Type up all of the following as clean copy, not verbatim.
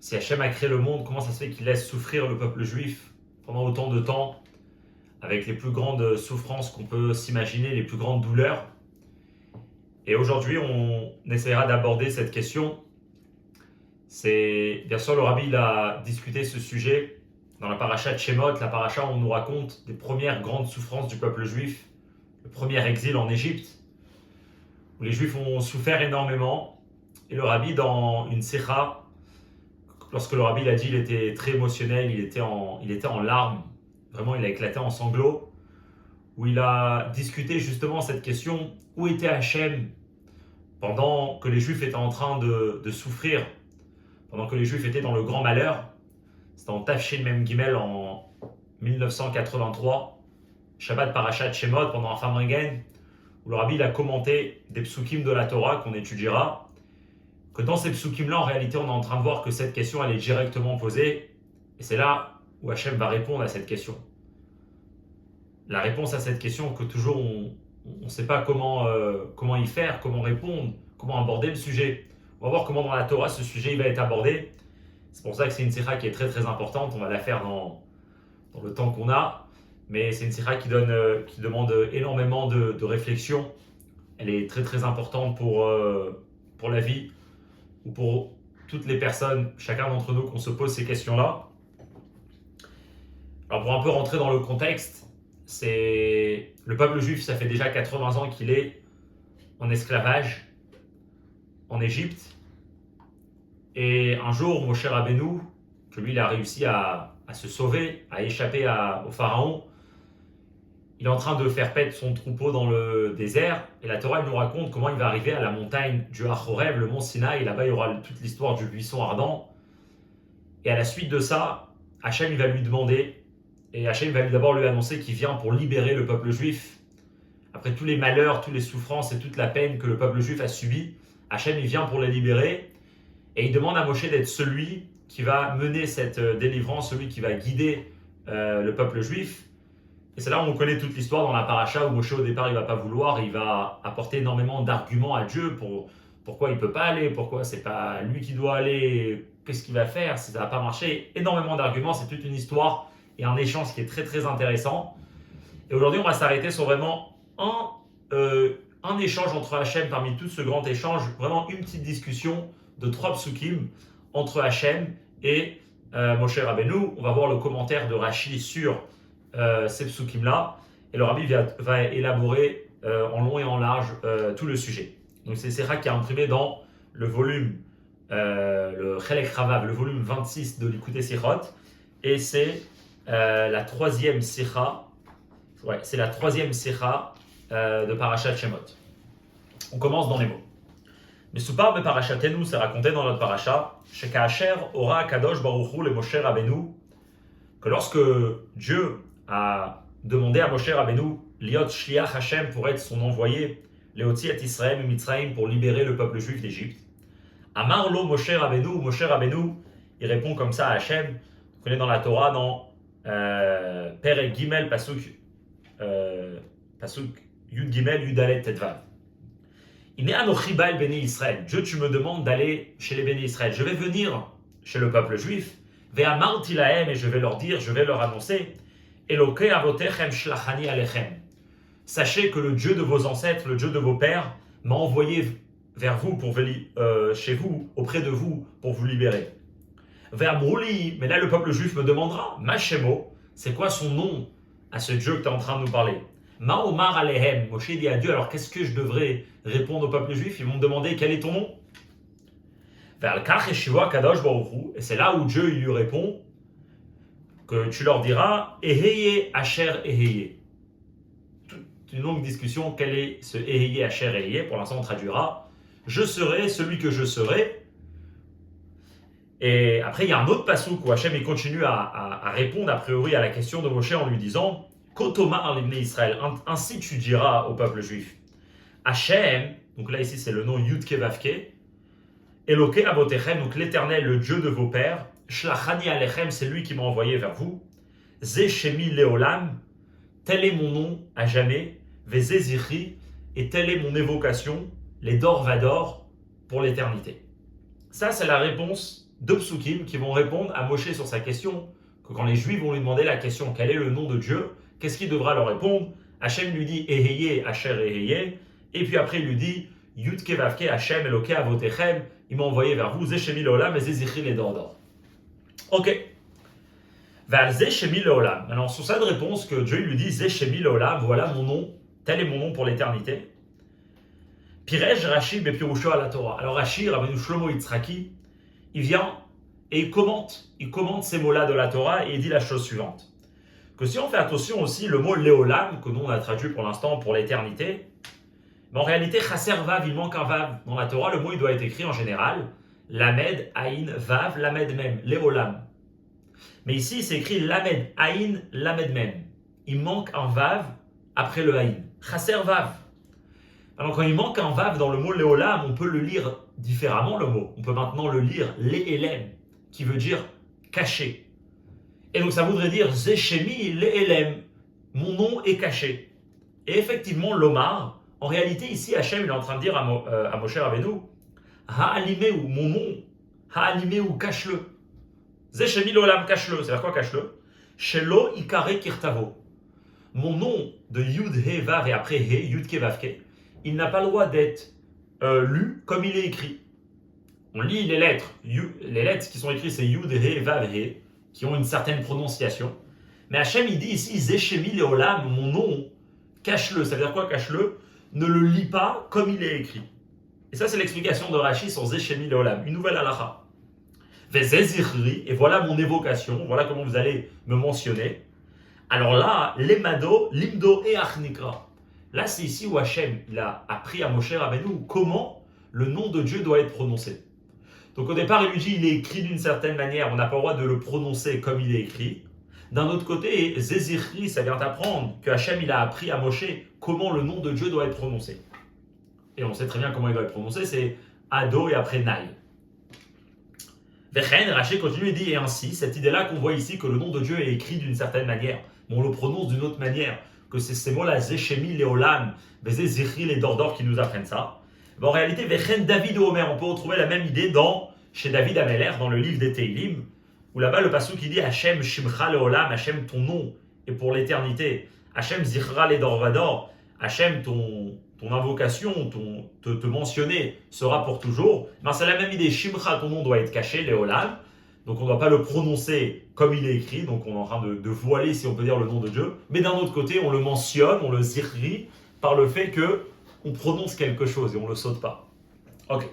si Hachem a créé le monde, comment ça se fait qu'il laisse souffrir le peuple juif pendant autant de temps, avec les plus grandes souffrances qu'on peut s'imaginer, les plus grandes douleurs? Et aujourd'hui, on essaiera d'aborder cette question. Bien sûr, le rabbi il a discuté ce sujet dans la paracha de Shemot, la paracha où on nous raconte des premières grandes souffrances du peuple juif, le premier exil en Égypte, où les Juifs ont souffert énormément. Et le rabbi, dans une sikha, lorsque le rabbi l'a dit, il était très émotionnel, il était en larmes, vraiment il a éclaté en sanglots, où il a discuté justement cette question, où était Hachem pendant que les Juifs étaient en train de souffrir, pendant que les Juifs étaient dans le grand malheur. C'était en Tafshin Mem Gimel en 1983, Shabbat Parashat Shemot, pendant un Famringen, où le rabbi a commenté des psukim de la Torah qu'on étudiera, que dans ces psukim-là, en réalité, on est en train de voir que cette question, elle est directement posée, et c'est là où Hachem va répondre à cette question. La réponse à cette question que toujours on ne sait pas comment y faire, comment répondre, comment aborder le sujet. On va voir comment dans la Torah ce sujet il va être abordé. C'est pour ça que c'est une sikha qui est très très importante. On va la faire dans le temps qu'on a. Mais c'est une sikha qui demande énormément de réflexion. Elle est très très importante pour la vie ou pour toutes les personnes, chacun d'entre nous, qu'on se pose ces questions-là. Alors pour un peu rentrer dans le contexte, c'est le peuple juif, ça fait déjà 80 ans qu'il est en esclavage en Égypte. Et un jour, Moshe Rabbeinu, que lui, il a réussi à se sauver, à échapper au pharaon, il est en train de faire paître son troupeau dans le désert. Et la Torah elle nous raconte comment il va arriver à la montagne du Har Horeb, le mont Sinaï. Et là-bas, il y aura toute l'histoire du buisson ardent. Et à la suite de ça, Hachem il va lui demander, et Hachem va d'abord lui annoncer qu'il vient pour libérer le peuple juif. Après tous les malheurs, toutes les souffrances et toute la peine que le peuple juif a subi, Hachem il vient pour les libérer. Et il demande à Moshe d'être celui qui va mener cette délivrance, celui qui va guider le peuple juif. Et c'est là où on connaît toute l'histoire dans la paracha où Moshe au départ il va pas vouloir, il va apporter énormément d'arguments à Dieu pour pourquoi il peut pas aller, pourquoi c'est pas lui qui doit aller, qu'est-ce qu'il va faire si ça va pas marcher. Énormément d'arguments, c'est toute une histoire et un échange qui est très très intéressant. Et aujourd'hui on va s'arrêter sur vraiment un échange entre Hachem parmi tout ce grand échange, vraiment une petite discussion de 3 psukim entre Hachem et Moshe Rabbeinu. On va voir le commentaire de Rashi sur ces psukim-là, et le rabbi va élaborer en long et en large tout le sujet. Donc c'est Sikha qui est imprimé dans le volume, le Chelek Ravav, le volume 26 de l'Ikutei Sichot, et c'est la 3e Sikha, c'est la 3e Sikha de Parashat Shemot. On commence dans les mots. Mais Soupar be Parashatenu, c'est raconté dans notre paracha, Shekaasher ora Kadosh Baruch Hu le Moshe Rabbeinu, que lorsque Dieu a demandé à Moshe Rabbeinu, Liot Shliach Hashem, pour être son envoyé, Leotzi et Israël Mitzrayim, pour libérer le peuple juif d'Égypte. Amar lo Moshe Rabbeinu, il répond comme ça à Hashem. On connaît dans la Torah, dans Perek Gimel, Pasuk Yud Gimel, Yud Alet Tetvav. Israël. Dieu, tu me demandes d'aller chez les bénis Israël. Je vais venir chez le peuple juif. Ve'amarti lahem, et je vais leur dire, je vais leur annoncer, Elokei avotechem shlachani alechem. Sachez que le Dieu de vos ancêtres, le Dieu de vos pères, m'a envoyé vers vous, chez vous, auprès de vous, pour vous libérer. Ve'amrouli, mais là le peuple juif me demandera, Mashemo, c'est quoi son nom à ce Dieu que tu es en train de nous parler? Ma'omar alehem, Moshe dit à Dieu, alors qu'est-ce que je devrais répondre au peuple juif? Ils vont me demander quel est ton nom. Et c'est là où Dieu lui répond que tu leur diras Eheye Asher Eheye. Une longue discussion, quel est ce Eheye Asher Eheye? Pour l'instant on traduira je serai celui que je serai. Et après il y a un autre passouk où Hachem il continue à répondre a priori à la question de Moshe en lui disant Kotomar l'ibné Israël, ainsi tu diras au peuple juif Hachem, donc là ici c'est le nom Yudke Vavke, Elokei avotechem, donc l'Éternel, le Dieu de vos pères, Shlachani alechem, c'est lui qui m'a envoyé vers vous, Ze Shemi Leolam, tel est mon nom à jamais, Veze Zichri, et telle est mon évocation, les Dor Vador, pour l'éternité. Ça, c'est la réponse deux psukim qui vont répondre à Moshe sur sa question, que quand les Juifs vont lui demander la question quel est le nom de Dieu, qu'est-ce qu'il devra leur répondre? Hachem lui dit Eheye, Asher Eheye, et puis après il lui dit Yudke Vavke, Hachem Eloke Avotechem, il m'a envoyé vers vous, Zeshemi Leolam et Zezichri les Dordor. Ok. Val Zeshemi Leolam. Alors sur cette réponse que Dieu lui dit Zeshemi Leolam, voilà mon nom, tel est mon nom pour l'éternité. Pirej Rashi Bepirusho à la Torah. Alors Rashi, Rabbeinu Shlomo Yitzhaki, il vient et il commente ces mots-là de la Torah et il dit la chose suivante. Que si on fait attention aussi, le mot Léolam, que nous on a traduit pour l'instant pour l'éternité, mais en réalité, Chaser Vav, il manque un Vav. Dans la Torah, le mot il doit être écrit en général, Lamed, Aïn, Vav, Lamed Mem, Léolam. Mais ici, c'est écrit Lamed, Aïn, Lamed Mem. Il manque un Vav après le Aïn. Chaser Vav. Alors quand il manque un Vav dans le mot Léolam, on peut le lire différemment le mot. On peut maintenant le lire Léelem, qui veut dire caché. Et donc ça voudrait dire Zeshemi Léelem, mon nom est caché. Et effectivement, l'Omar, en réalité ici Hachem il est en train de dire à Moshe Rabbeinu, Ha'alimeu, mon nom, Ha'alimeu, cache-le. Zeshemi Léolam, cache-le. C'est-à-dire quoi cache-le? Shelo Ikare Kirtavo. Mon nom de Yud He Vav et après He, Yud Ke Vav Ke, il n'a pas le droit d'être lu comme il est écrit. On lit les lettres. Les lettres qui sont écrites, c'est Yud, He, Vav, He, qui ont une certaine prononciation. Mais Hachem, il dit ici, Zeshemi Leolam, mon nom, cache-le. Ça veut dire quoi, cache-le? Ne le lis pas comme il est écrit. Et ça, c'est l'explication de Rashi sur Zeshemi Leolam. Une nouvelle halakha. Vezezirri, et voilà mon évocation. Voilà comment vous allez me mentionner. Alors là, Lemado, Limdo et Achnikra. Là, c'est ici où Hachem il a appris à Moshe Rabbeinu comment le nom de Dieu doit être prononcé. Donc au départ, il lui dit il est écrit d'une certaine manière, on n'a pas le droit de le prononcer comme il est écrit. D'un autre côté, Zézirri, ça vient d'apprendre que Hachem il a appris à Moshe comment le nom de Dieu doit être prononcé. Et on sait très bien comment il doit être prononcé, c'est Ado et après Naï. Vechen, Rashi continue et dit et ainsi, cette idée-là qu'on voit ici que le nom de Dieu est écrit d'une certaine manière, mais on le prononce d'une autre manière, que c'est ces mots-là, Zeshemi, Léolam, Zézirri, les Dordor qui nous apprennent ça. En réalité, Vechen David ou Omer, on peut retrouver la même idée chez David Améler, dans le livre des Teilim, où là-bas le passage qui dit Hachem Shimcha Leolam, Hachem ton nom est pour l'éternité, Hachem Zichra le Dorvador, Hachem ton invocation, te mentionner sera pour toujours. Ben, c'est la même idée, Shimcha ton nom doit être caché, Leolam, donc on ne doit pas le prononcer comme il est écrit, donc on est en train de voiler, si on peut dire, le nom de Dieu, mais d'un autre côté, on le mentionne, on le zirri par le fait que on prononce quelque chose et on ne le saute pas. Ok.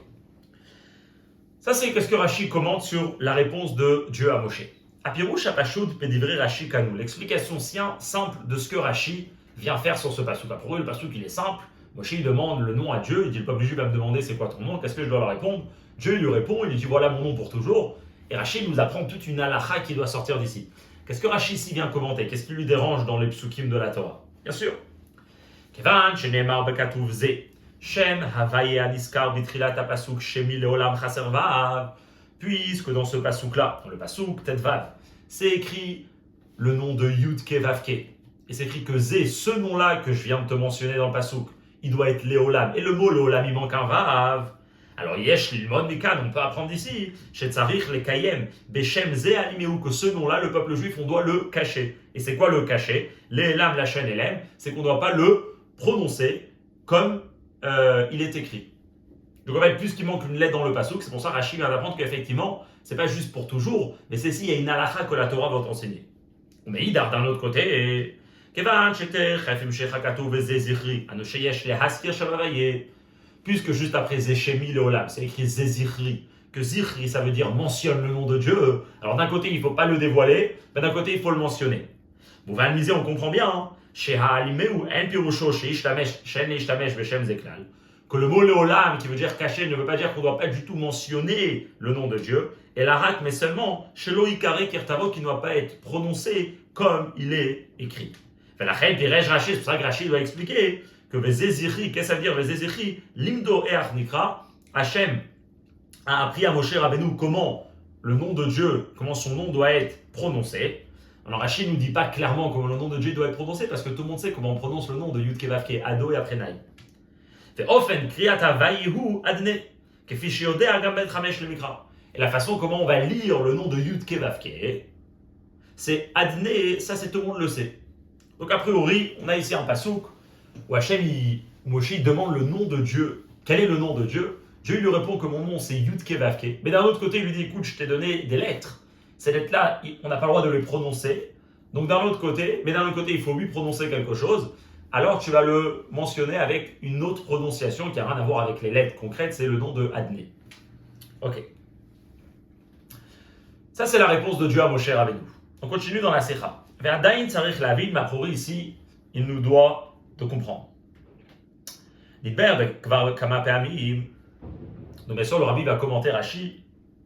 Ça, c'est ce que Rashi commente sur la réponse de Dieu à Moshe. Apirouch apashud pedivri Rashi kanou. L'explication simple de ce que Rashi vient faire sur ce passouk. Pour eux, le passouk, il est simple. Moshe, il demande le nom à Dieu. Il dit, le peuple juif va me demander c'est quoi ton nom, qu'est-ce que je dois leur répondre? Dieu, il lui répond, il lui dit, voilà mon nom pour toujours. Et Rashi nous apprend toute une halakha qui doit sortir d'ici. Qu'est-ce que Rashi ici vient commenter? Qu'est-ce qui lui dérange dans les psukim de la Torah? Bien sûr. Kevan, shenemar bekatuv ze. Shem Havaye Aniskar Bitrilat Pasuk Shemi Leolam Chaser Vav. Puisque dans ce pasuk-là, dans le pasuk Tet Vav, c'est écrit le nom de Yud Ke Vav Ke. Et c'est écrit que Zé, ce nom-là que je viens de te mentionner dans le pasuk, il doit être Leolam. Et le mot Leolam, il manque un Vav. Alors Yesh Lilmod Mikan, on peut apprendre d'ici, Shetzarich Le Kayem, Beshem Zé Alimeu, que ce nom-là, le peuple juif, on doit le cacher. Et c'est quoi le cacher? Leelam Lachen Elem, c'est qu'on ne doit pas le prononcer comme il est écrit. Donc en fait, puisqu'il manque une lettre dans le pasuk, c'est pour ça que Rashi vient d'apprendre qu'effectivement, c'est pas juste pour toujours, mais c'est s'il y a une halakha que la Torah va t'enseigner. Mais Idar d'un autre côté, puisque juste après Zeshemi Leolam, c'est écrit Zezirri, que Zirri ça veut dire mentionne le nom de Dieu. Alors d'un côté, il ne faut pas le dévoiler, mais d'un côté, il faut le mentionner. Bon, va analyser, on comprend bien, hein. Que le mot Leolam, qui veut dire caché, ne veut pas dire qu'on ne doit pas du tout mentionner le nom de Dieu. Et l'Arak, mais seulement Shelo Ikare Kirtavo, qui ne doit pas être prononcé comme il est écrit. C'est pour ça que Rashi doit expliquer que Vezeziri, qu'est-ce que ça veut dire Vezeziri? Limdo et Achnikra, Hachem a appris à Moshe Rabbeinu comment le nom de Dieu, comment son nom doit être prononcé. Alors Rashi ne nous dit pas clairement comment le nom de Dieu doit être prononcé, parce que tout le monde sait comment on prononce le nom de Yud Ke Vav Ke, Ado et après Naï. Ofen kriyata vayihu adne, kefi shiodea gam ben chamesh le mikra. Et la façon comment on va lire le nom de Yud-Ke Vav-Ke, c'est Adné, ça c'est tout le monde le sait. Donc a priori, on a ici un pasouk où Moshe demande le nom de Dieu. Quel est le nom de Dieu? Dieu lui répond que mon nom c'est Yud-Ke Vav-Ke. Mais d'un autre côté, il lui dit écoute, je t'ai donné des lettres. Ces lettres-là, on n'a pas le droit de les prononcer. Donc d'un autre côté, il faut lui prononcer quelque chose. Alors tu vas le mentionner avec une autre prononciation qui n'a rien à voir avec les lettres concrètes, c'est le nom de Adné. Ok. Ça c'est la réponse de Dieu à Moshe Rabbeinu. On continue dans la Secha. Ve'adayin tzarich lavid, mais a priori ici, il nous doit de comprendre. Ditber kvar kama pe'amim. Donc bien sûr, le Rabbi va commenter Rashi.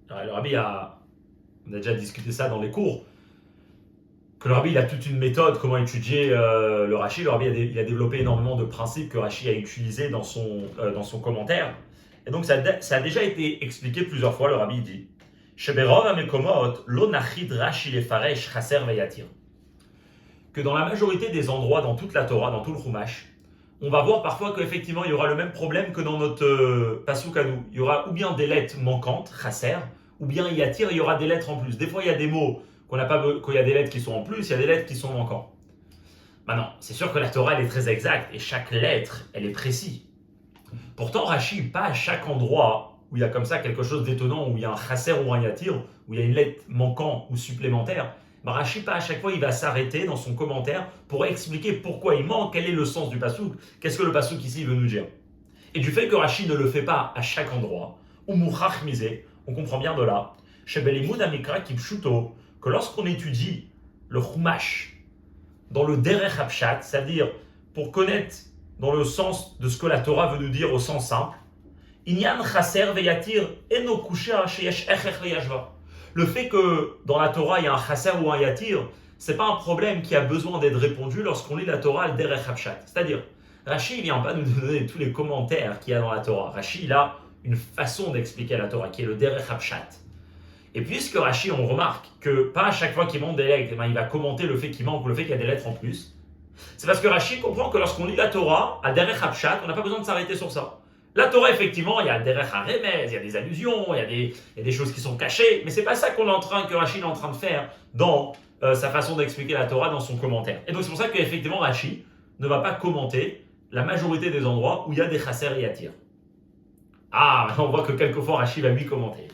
Le Rabbi on a déjà discuté ça dans les cours, que le Rabbi il a toute une méthode comment étudier le Rashi. Le Rabbi il a développé énormément de principes que Rashi a utilisés dans son commentaire. Et donc ça a déjà été expliqué plusieurs fois. Le Rabbi dit que dans la majorité des endroits, dans toute la Torah, dans tout le Chumash, on va voir parfois qu'effectivement il y aura le même problème que dans notre pasuk à nous. Il y aura ou bien des lettres manquantes, chaser, ou bien yatir, il y aura des lettres en plus. Des fois il y a des mots qu'il y a des lettres qui sont en plus, il y a des lettres qui sont manquantes. Maintenant, c'est sûr que la Torah elle est très exacte et chaque lettre elle est précise. Pourtant Rashi, pas à chaque endroit où il y a comme ça quelque chose d'étonnant, où il y a un chaser ou un yatir, où il y a une lettre manquante ou supplémentaire, Rashi, pas à chaque fois, il va s'arrêter dans son commentaire pour expliquer pourquoi il manque, quel est le sens du pasouk, qu'est-ce que le pasouk ici veut nous dire. Et du fait que Rashi ne le fait pas à chaque endroit, ou mouchach misé, on comprend bien de là, chez Belimud Amikra Kipshuto, que lorsqu'on étudie le Chumash dans le Derech Hapshat, c'est-à-dire pour connaître dans le sens de ce que la Torah veut nous dire au sens simple, Inyan chaser veyatir eno kusha sheyesh echech leyashva. Le fait que dans la Torah il y a un chaser ou un yatir, c'est pas un problème qui a besoin d'être répondu lorsqu'on lit la Torah le derech hapshat. C'est-à-dire, Rashi il vient pas nous donner tous les commentaires qu'il y a dans la Torah. Rashi il a une façon d'expliquer la Torah qui est le derech hapshat. Et puisque Rashi on remarque que pas à chaque fois qu'il manque des lettres, il va commenter le fait qu'il manque ou le fait qu'il y a des lettres en plus, c'est parce que Rashi comprend que lorsqu'on lit la Torah à derech hapshat, on n'a pas besoin de s'arrêter sur ça. La Torah, effectivement, il y a le derech haremez, il y a des allusions, il y a des choses qui sont cachées, mais c'est pas ça que Rashi est en train de faire dans sa façon d'expliquer la Torah dans son commentaire. Et donc c'est pour ça qu'effectivement Rashi ne va pas commenter la majorité des endroits où il y a des chaser et yatir. Ah, maintenant on voit que quelquefois Rashi va lui commenter.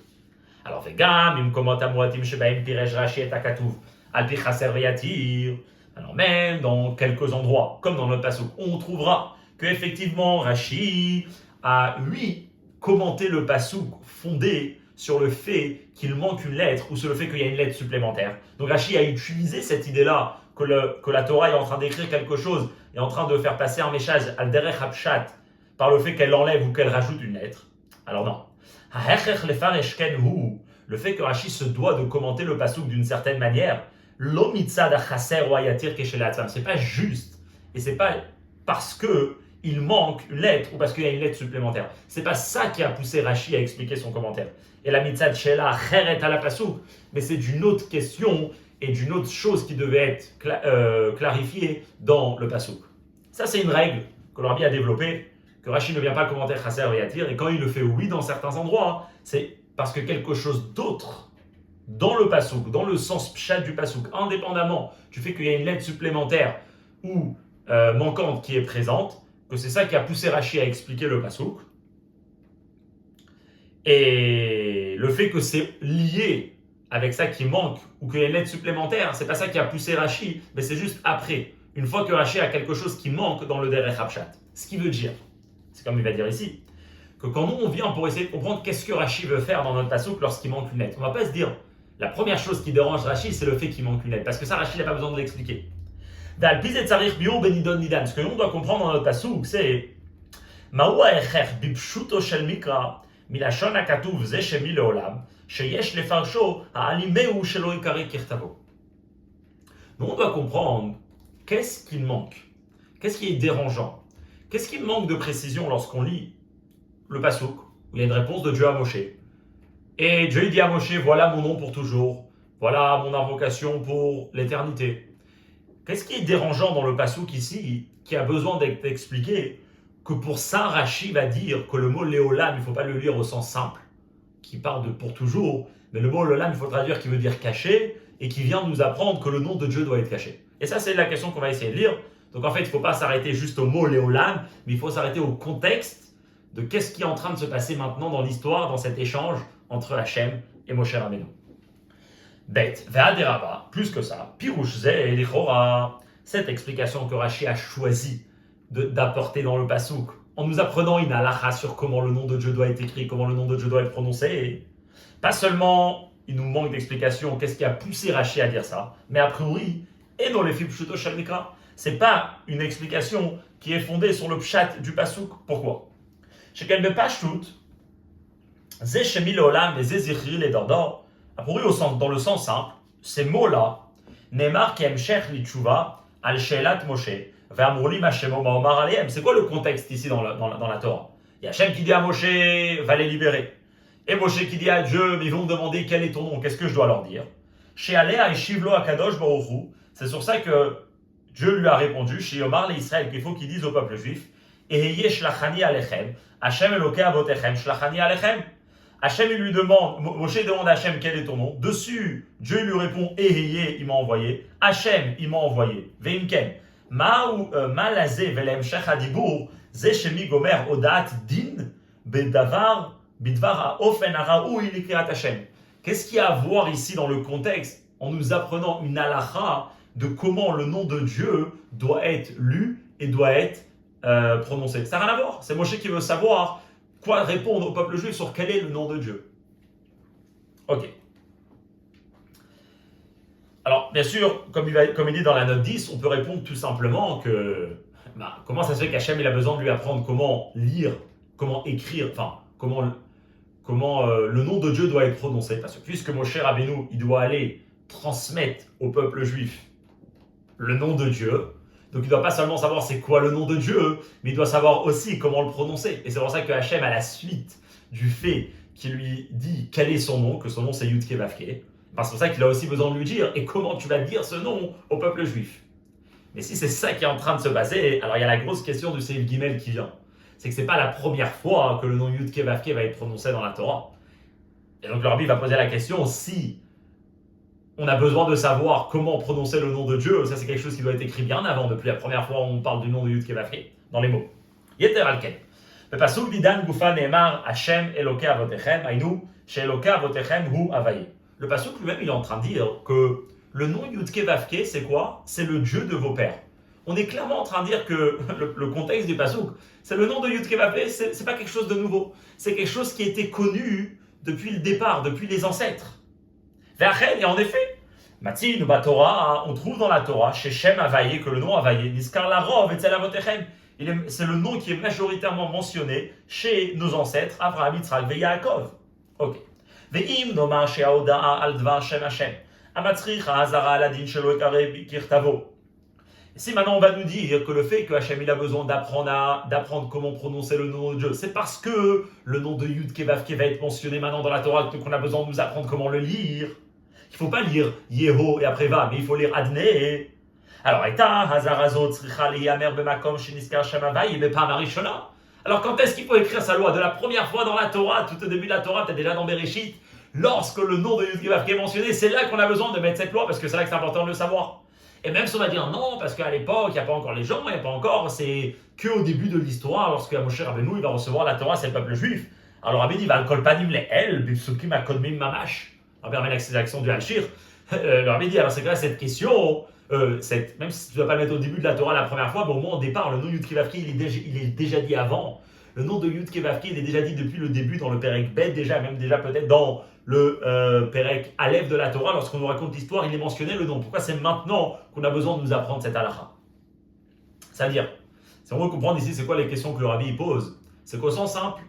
Alors vegam, im komot amuatim shebaim pirej Rashi et akatuv al pi chaser et yatir. Alors même dans quelques endroits, comme dans notre pasuk, on trouvera que effectivement Rashi a, lui, commenté le pasouk fondé sur le fait qu'il manque une lettre ou sur le fait qu'il y a une lettre supplémentaire. Donc Rashi a utilisé cette idée-là que la Torah est en train d'écrire quelque chose, est en train de faire passer un message al derech hapshat par le fait qu'elle enlève ou qu'elle rajoute une lettre. Alors non. Le fait que Rashi se doit de commenter le pasouk d'une certaine manière, lo mitzad hachaser ou hayatir keshel atzam, c'est pas juste et c'est pas parce que il manque une lettre ou parce qu'il y a une lettre supplémentaire. C'est pas ça qui a poussé Rashi à expliquer son commentaire. Et la mitzad shela cheret à la pasouk, mais c'est d'une autre question et d'une autre chose qui devait être clarifiée dans le pasouk. Ça c'est une règle que le Rabbi a développée, que Rashi ne vient pas commenter chaser et yatir, et quand il le fait oui dans certains endroits, c'est parce que quelque chose d'autre dans le pasouk, dans le sens pshat du pasouk, indépendamment du fait qu'il y a une lettre supplémentaire ou manquante qui est présente, que c'est ça qui a poussé Rashi à expliquer le pasouk. Et le fait que c'est lié avec ça qui manque ou qu'il y a une lettre supplémentaire, c'est pas ça qui a poussé Rashi, mais c'est juste après, une fois que Rashi a quelque chose qui manque dans le derech hapshat. Ce qui veut dire, c'est comme il va dire ici, que quand nous on vient pour essayer de comprendre qu'est-ce que Rashi veut faire dans notre pasouk lorsqu'il manque une lettre, on va pas se dire la première chose qui dérange Rashi c'est le fait qu'il manque une lettre, parce que ça Rashi n'a pas besoin de l'expliquer. Ce que l'on doit comprendre dans notre pasouk, c'est nous on doit comprendre qu'est-ce qu'il manque, qu'est-ce qui est dérangeant, qu'est-ce qui manque de précision lorsqu'on lit le pasouk, où il y a une réponse de Dieu à Moshe. Et Dieu dit à Moshe, voilà mon nom pour toujours, voilà mon invocation pour l'éternité. Qu'est-ce qui est dérangeant dans le pasouk ici, qui a besoin d'être expliqué, que pour ça Rashi va dire que le mot léolam, il ne faut pas le lire au sens simple. qui parle de pour toujours, mais le mot Olam, il faut traduire qui veut dire caché, et qui vient nous apprendre que le nom de Dieu doit être caché. Et ça, c'est la question qu'on va essayer de lire. Donc en fait, il ne faut pas s'arrêter juste au mot Léolam, mais il faut s'arrêter au contexte de qu'est-ce qui est en train de se passer maintenant dans l'histoire, dans cet échange entre Hachem et Moshe Rabbeinu. Bet, Ve'aderaba, plus que ça, Pirouche Ze et Lichora, cette explication que Rashi a choisi d'apporter dans le Passouk, en nous apprenant une halakha sur comment le nom de Dieu doit être écrit, comment le nom de Dieu doit être prononcé. Pas seulement il nous manque d'explications, qu'est-ce qui a poussé Rashi à dire ça, mais a priori, et dans les films Pshuto Shel Mikra, c'est pas une explication qui est fondée sur le pshat du Passouk. Pourquoi? Shekel bepashtut, ze shemi leolam et ze zichri le dardor, a priori dans le sens simple, ces mots-là, Neymar ki hemshech li tshuva al shelat Moshe, ve'amurlim Hashem omar alehem. C'est quoi le contexte ici dans la Torah? Il y a Hashem qui dit à Moshe, va les libérer. Et Moshe qui dit à Dieu, ils vont me demander quel est ton nom, qu'est-ce que je dois leur dire? Chez Alea et Shivlo Akadosh Baruch Hu, c'est sur ça que Dieu lui a répondu, chez Omar l'Israël, qu'il faut qu'ils disent au peuple juif, Eheye shlachani alechem, Hashem Eloke avotechem, shlachani alechem. Hashem, il lui demande, Moshe demande à Hashem quel est ton nom. Dessus, Dieu lui répond, Eheye, il m'a envoyé. Hashem, il m'a envoyé. Veimken, ma lazé velem shachadibur, ze shemi gomer odat din, bedavar, bidvar haofen haraou ilikriat Hashem. Qu'est-ce qu'il y a à voir ici dans le contexte, en nous apprenant une halakha de comment le nom de Dieu doit être lu et doit être prononcé? Ça n'a rien à voir. C'est Moshe qui veut savoir quoi répondre au peuple juif sur quel est le nom de Dieu. Ok. Alors, bien sûr, comme il dit dans la note 10, on peut répondre tout simplement que comment ça se fait qu'Hachem il a besoin de lui apprendre comment lire, comment écrire, enfin, comment le nom de Dieu doit être prononcé. Parce que puisque Moshe Rabbeinu, il doit aller transmettre au peuple juif le nom de Dieu, donc il ne doit pas seulement savoir c'est quoi le nom de Dieu, mais il doit savoir aussi comment le prononcer. Et c'est pour ça que Hachem, à la suite du fait qu'il lui dit quel est son nom, que son nom c'est Yud-Keh Vav-Keh, c'est pour ça qu'il a aussi besoin de lui dire et comment tu vas dire ce nom au peuple juif. Mais si c'est ça qui est en train de se passer, alors il y a la grosse question du Seif Gimel qui vient. C'est que ce n'est pas la première fois que le nom Yud-Keh Vav-Keh va être prononcé dans la Torah. Et donc le Rabbi va poser la question, si on a besoin de savoir comment prononcer le nom de Dieu, ça c'est quelque chose qui doit être écrit bien avant, depuis la première fois où on parle du nom de Yud-Keh Vav-Keh, dans les mots. Yeter al-Ken. Le pasuk didan gufa ne'emar Hashem Elokeh avotechem, ainu she'Elokeh avotechem hu avaye. Le pasuk lui-même, il est en train de dire que le nom Yud-Keh Vav-Keh, c'est quoi? C'est le Dieu de vos pères. On est clairement en train de dire que le contexte du pasuk, c'est le nom de Yud-Keh Vav-Keh, c'est pas quelque chose de nouveau. C'est quelque chose qui était connu depuis le départ, depuis les ancêtres. Et en effet, Matin ou Torah, on trouve dans la Torah, chez Shem Havaye, que le nom Havaye, Niskar Larov et Zelavotechem, c'est le nom qui est majoritairement mentionné chez nos ancêtres, Abraham, Yitzhak et Yaakov. Ok. Ve'im nomar she'aoda'a al dvar Shem Hashem, amatzricha hazara aladin shelo ekare kirtavo. Si maintenant on va nous dire que le fait que Hachem il a besoin d'apprendre comment prononcer le nom de Dieu, c'est parce que le nom de Yud-Keh Vav-Keh va être mentionné maintenant dans la Torah qu'on a besoin de nous apprendre comment le lire. Il ne faut pas lire Yeho et après va, mais il faut lire Adné. Alors, alors quand est-ce qu'il faut écrire sa loi? De la première fois dans la Torah, tout au début de la Torah, peut-être déjà dans Bereshit, lorsque le nom de Yud-Keh Vav-Keh est mentionné, c'est là qu'on a besoin de mettre cette loi, parce que c'est là que c'est important de le savoir. Et même si on va dire non, parce qu'à l'époque, il n'y a pas encore les gens, il n'y a pas encore, c'est qu'au début de l'histoire, lorsque Moshe Rabbeinu il va recevoir la Torah, c'est le peuple juif. Alors Rabbi dit, va le kolpanim le el, bipsukim akodmim mamash. On permet l'accent du Hachir. Le Rabbi dit, alors c'est que là, cette question, même si tu ne dois pas le mettre au début de la Torah la première fois, mais au moins au départ, le nom Yud-Keh Vav-Keh, il est déjà dit avant. Le nom de Yud-Keh Vav-Keh, il est déjà dit depuis le début dans le Perek Bet, déjà peut-être dans le Perek Aleph de la Torah, lorsqu'on nous raconte l'histoire, il est mentionné le nom. Pourquoi c'est maintenant qu'on a besoin de nous apprendre cette halakha? C'est-à-dire, si on veut comprendre ici, c'est quoi les questions que le Rabbi pose? C'est qu'au sens simple,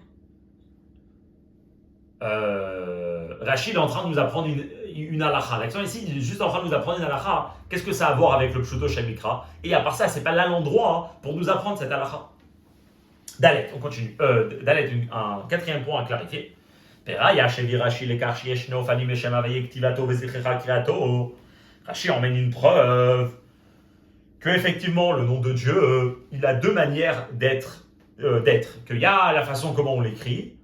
Rachid est en train de nous apprendre une halakha. L'action ici, il est juste en train de nous apprendre une halakha. Qu'est-ce que ça a à voir avec le Pshuto Shel Mikra? Et à part ça, c'est pas là l'endroit pour nous apprendre cette halakha. Dalet, on continue. Dalet, un quatrième point à clarifier. Rashi emmène une preuve que effectivement le nom de Dieu, il a deux manières d'être. Qu'il y a la façon comment on l'écrit,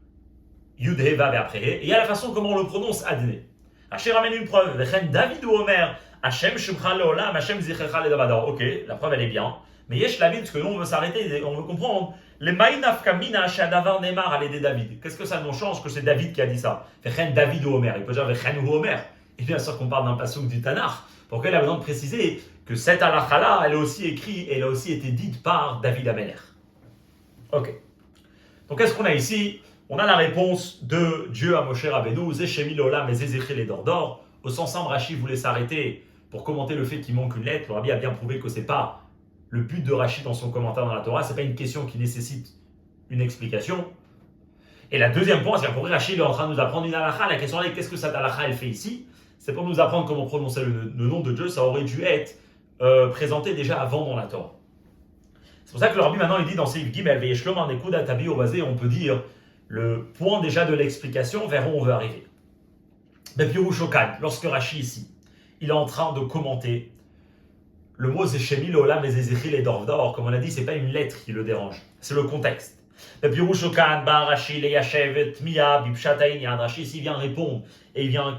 Yud He Vav et après He. Et il y a la façon comment on le prononce Adne. Rachid ramène une preuve. Vechen David ou Omer, Hashem Shemcha Leolam, Hashem Zichecha Ledavador. Ok, la preuve elle est bien. Mais Yesh Lavin, parce que nous on veut s'arrêter, on veut comprendre. Les Maïnaf Kamina Shadavar Neymar à l'aider David. Qu'est-ce que ça nous change que c'est David qui a dit ça? Vechen David ou Omer. Il peut dire Vechen ou Omer. Et bien sûr qu'on parle d'un passouk du Tanakh. Pourquoi il a besoin de préciser que cette halakha-là, elle a aussi écrit et elle a aussi été dite par David Ameler. Ok. Donc qu'est-ce qu'on a ici? On a la réponse de Dieu à Moshe Rabbeinu, Zeshemi Lolam et Zézéchel et Dordor. Au sens simple, Rashi voulait s'arrêter pour commenter le fait qu'il manque une lettre. Le Rabbi a bien prouvé que ce n'est pas le but de Rashi dans son commentaire dans la Torah, ce n'est pas une question qui nécessite une explication. Et la deuxième point, c'est qu'à peu Rashi est en train de nous apprendre une halakha. La question est qu'est-ce que cette halakha elle fait ici? C'est pour nous apprendre comment prononcer le nom de Dieu. Ça aurait dû être présenté déjà avant dans la Torah. C'est pour ça que le Rabbi maintenant il dit dans Seif Gimel, Veyeshlom Arnekuda Tabi Obazé, on peut dire le point déjà de l'explication vers où on veut arriver. Bepirushokan, lorsque Rashi ici, il est en train de commenter le mot Zeshemi Lolam et Zézéchil et Dordor, comme on a dit, c'est pas une lettre qui le dérange, c'est le contexte. Bepirushokan, Ba Rashi, Leyashev, Tmiya, Bipshataïn, Rashi ici vient répondre et il vient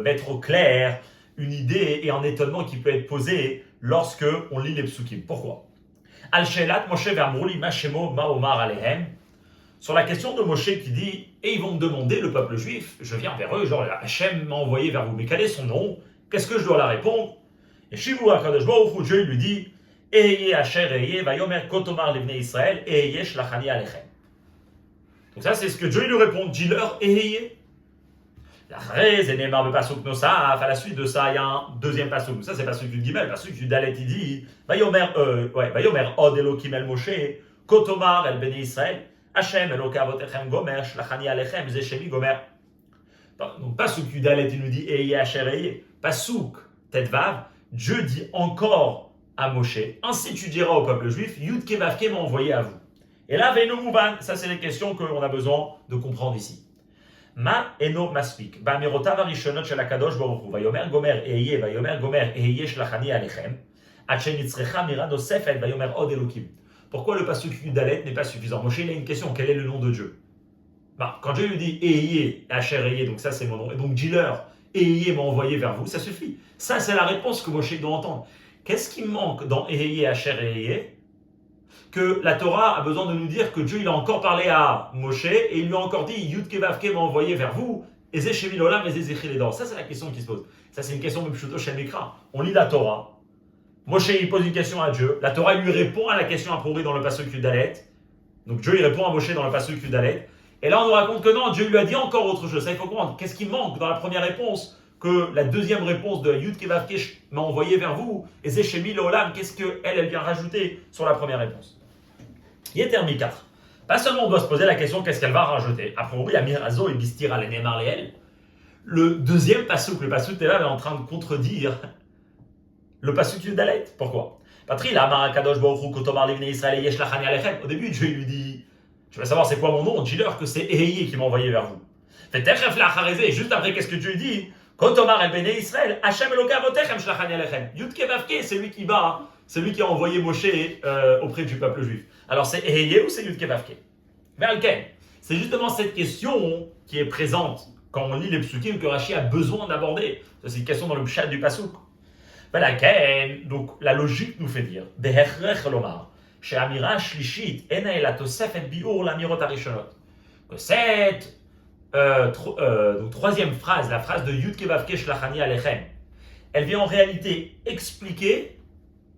mettre au clair une idée et un étonnement qui peut être posé lorsque on lit les psukim. Pourquoi? Al-Shelat Moshe Vermouli Mashemo Maomar Alehem. Sur la question de Moshe qui dit et ils vont me demander, le peuple juif, je viens vers eux, genre Hachem m'a envoyé vers vous, mais quel est son nom? Qu'est-ce que je dois leur répondre? Et Shivu HaKadosh Baruch Hu, Dieu lui dit Ehye Asher Ehye Vayomer Kotomar Livnei Israël Ehye Shlachani Alechem. Donc ça c'est ce que Dieu lui répond, dis-leur Ehye. À la suite de ça, il y a un deuxième passouk. Ça, c'est passouk du Gimel. Passouk du Dalet, il dit Vayomer Od Elokim El Moshe, Kotomar El Bnei Israël, Hashem Eloka Avotechem Gomer, Shlachani Alechem, Zeshemi Gomer. Donc, passouk du Dalet, il nous dit Eye Asher Eye. Passouk Tetvav, Dieu dit encore à Moshe ainsi tu diras au peuple juif Yud Kevavke m'a envoyé à vous. Et là, Veino Mouvan, ça, c'est les questions qu'on a besoin de comprendre ici. Ma eno maspik. Ba'amirotav harishonot shel HaKadosh Baruch Hu. Vayomer gomer ehye, vayomer gomer ehye shlachani alechem. Ad shenitzrecha mira nosefet, vayomer od elokim. Pourquoi le pasuk Yudalet n'est pas suffisant? Moshe, il a une question. Quel est le nom de Dieu? Quand Dieu lui dit ehye, Asher ehye, donc ça c'est mon nom. Et donc dis-leur, ehye m'a envoyé vers vous, ça suffit. Ça c'est la réponse que Moshe doit entendre. Qu'est-ce qui manque dans ehye, Asher ehye? Que la Torah a besoin de nous dire que Dieu il a encore parlé à Moshe et il lui a encore dit Yud Kevavke m'a envoyé vers vous et Zeshemi Lolam et Zézéchil et Dor. Ça c'est la question qui se pose. Ça c'est une question de Pshuto Shem Mikra. On lit la Torah. Moshe il pose une question à Dieu. La Torah lui répond à la question approuvée dans le pasuk Yudalet. Donc Dieu il répond à Moshe dans le pasuk Yudalet. Et là on nous raconte que non, Dieu lui a dit encore autre chose. Ça il faut comprendre. Qu'est-ce qui manque dans la première réponse? Que la deuxième réponse de Yud Kevavke m'a envoyé vers vous et Zeshemi Lolam, qu'est-ce qu'elle vient rajouter sur la première réponse? Yetermi 4. Pas seulement on doit se poser la question qu'est-ce qu'elle va rajouter. A priori, Amirazo et Bistira l'Enemar Leel. Le deuxième passouk, le passouk Teva, est en train de contredire le passouk Yudalet. Pourquoi? Patri, la Marakadosh Baruch Kotomar Livnei Israël Yesh Lachani Alechem. Au début, Dieu lui dit je veux savoir c'est quoi mon nom, dis-leur que c'est Ehye qui m'a envoyé vers vous. Fait Techef Lacharezé, juste après qu'est-ce que Dieu dit? Kotomar El Bnei Israël, Hashem Eloka Avotechem Shlachani Alechem. Yud Kevavke, c'est lui qui bat. C'est lui qui a envoyé Moshe auprès du peuple juif. Alors c'est Ehye ou c'est Yud Kevavke? Verken. C'est justement cette question qui est présente quand on lit les psukim que Rashi a besoin d'aborder. C'est une question dans le pshat du pasuk. Verken. Donc la logique nous fait dire Beherrech lomar she'amira shlishit ena ela tosefet biur l'amirot harishonot. Que cette donc, troisième phrase, la phrase de Yud Kevavke shlachani alechem, elle vient en réalité expliquer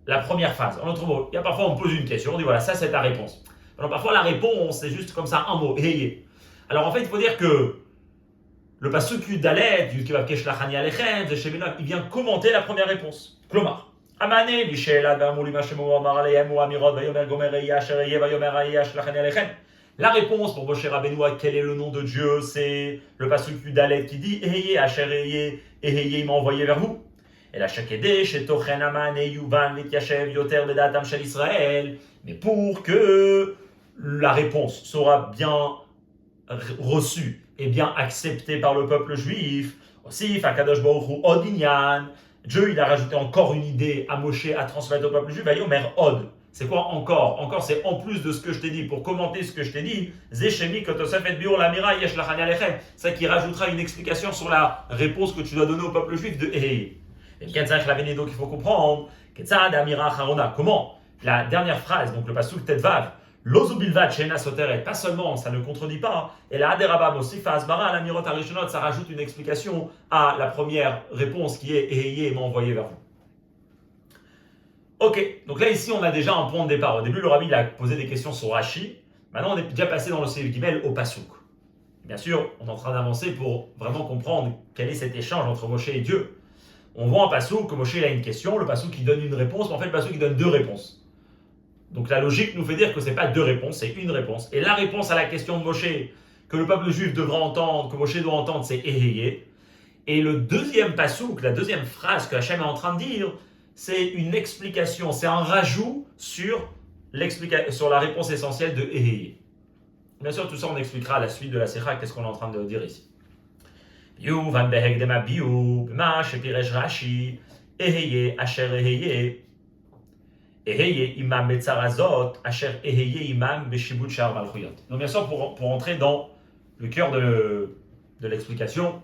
la première phrase. En autre mot, il y a parfois on pose une question, on dit voilà, ça c'est ta réponse. Alors parfois la réponse c'est juste comme ça un mot, Ehye. Alors en fait il faut dire que le pasuk Yudalet, Yud Kevavke shlachani alechem, il vient commenter la première réponse. Klomar, Amane, Lishelat, Vamuli Mashemo, Amar Alehem, ou Amirot, Vayomer Gomer, Ehye, Asher Ehye, Vayomer Ehye, shlachani alechem. La réponse pour Moshe Rabbeinu, quel est le nom de Dieu? C'est le pasuk Yudalet qui dit Ehye, Asher Ehye, Ehye, il m'a envoyé vers vous. Et la shakede chez Tochen Aman et Yuvan Vityashev Yoter Bedatam Shel Israël. Mais pour que la réponse sera bien reçue et bien acceptée par le peuple juif, aussi Fakadosh Baruch Hu Od Inyan, Dieu il a rajouté encore une idée à Moshe à transmettre au peuple juif. Vayomer Od, C'est quoi encore? Encore, c'est en plus de ce que je t'ai dit. Pour commenter ce que je t'ai dit, Zéchemi, Kotosafet Biur, Lamira, Yesh Lachani Alechem. Ça qui rajoutera une explication sur la réponse que tu dois donner au peuple juif de Ehei. Et Ketzach Laveni, donc il faut comprendre. Ketzad Amira Harona. Comment? La dernière phrase, donc le pasuk Tetvav. Lozu bilvad she'ena soteret. Pas seulement, ça ne contredit pas. Et la Aderabam aussi, Fazbara, la Mirot Arishonot, ça rajoute une explication à la première réponse qui est Ehei m'a envoyé vers vous. Ok, donc là ici on a déjà un point de départ. Au début le Rabbi il a posé des questions sur Rashi. Maintenant on est déjà passé dans le Seif Gimel au Pasuk. Bien sûr, on est en train d'avancer pour vraiment comprendre quel est cet échange entre Moshe et Dieu. On voit en Pasuk que Moshe il a une question, le Pasuk il donne une réponse, mais en fait le Pasuk il donne deux réponses. Donc la logique nous fait dire que c'est pas deux réponses, c'est une réponse. Et la réponse à la question de Moshe que le peuple juif devra entendre, que Moshe doit entendre, c'est Eheye. Et le deuxième Pasuk, la deuxième phrase que Hachem est en train de dire, c'est une explication, c'est un rajout sur la réponse essentielle de Eheye. Bien sûr, tout ça, on expliquera à la suite de la Sikha qu'est-ce qu'on est en train de dire ici. Yuvan behegdema biu, b'ma shepiresh Rashi, Eheye asher Eheye, Eheye imam betzarazot, asher Eheye imam beshibut shar malchuyot. Donc bien sûr, pour entrer dans le cœur de l'explication,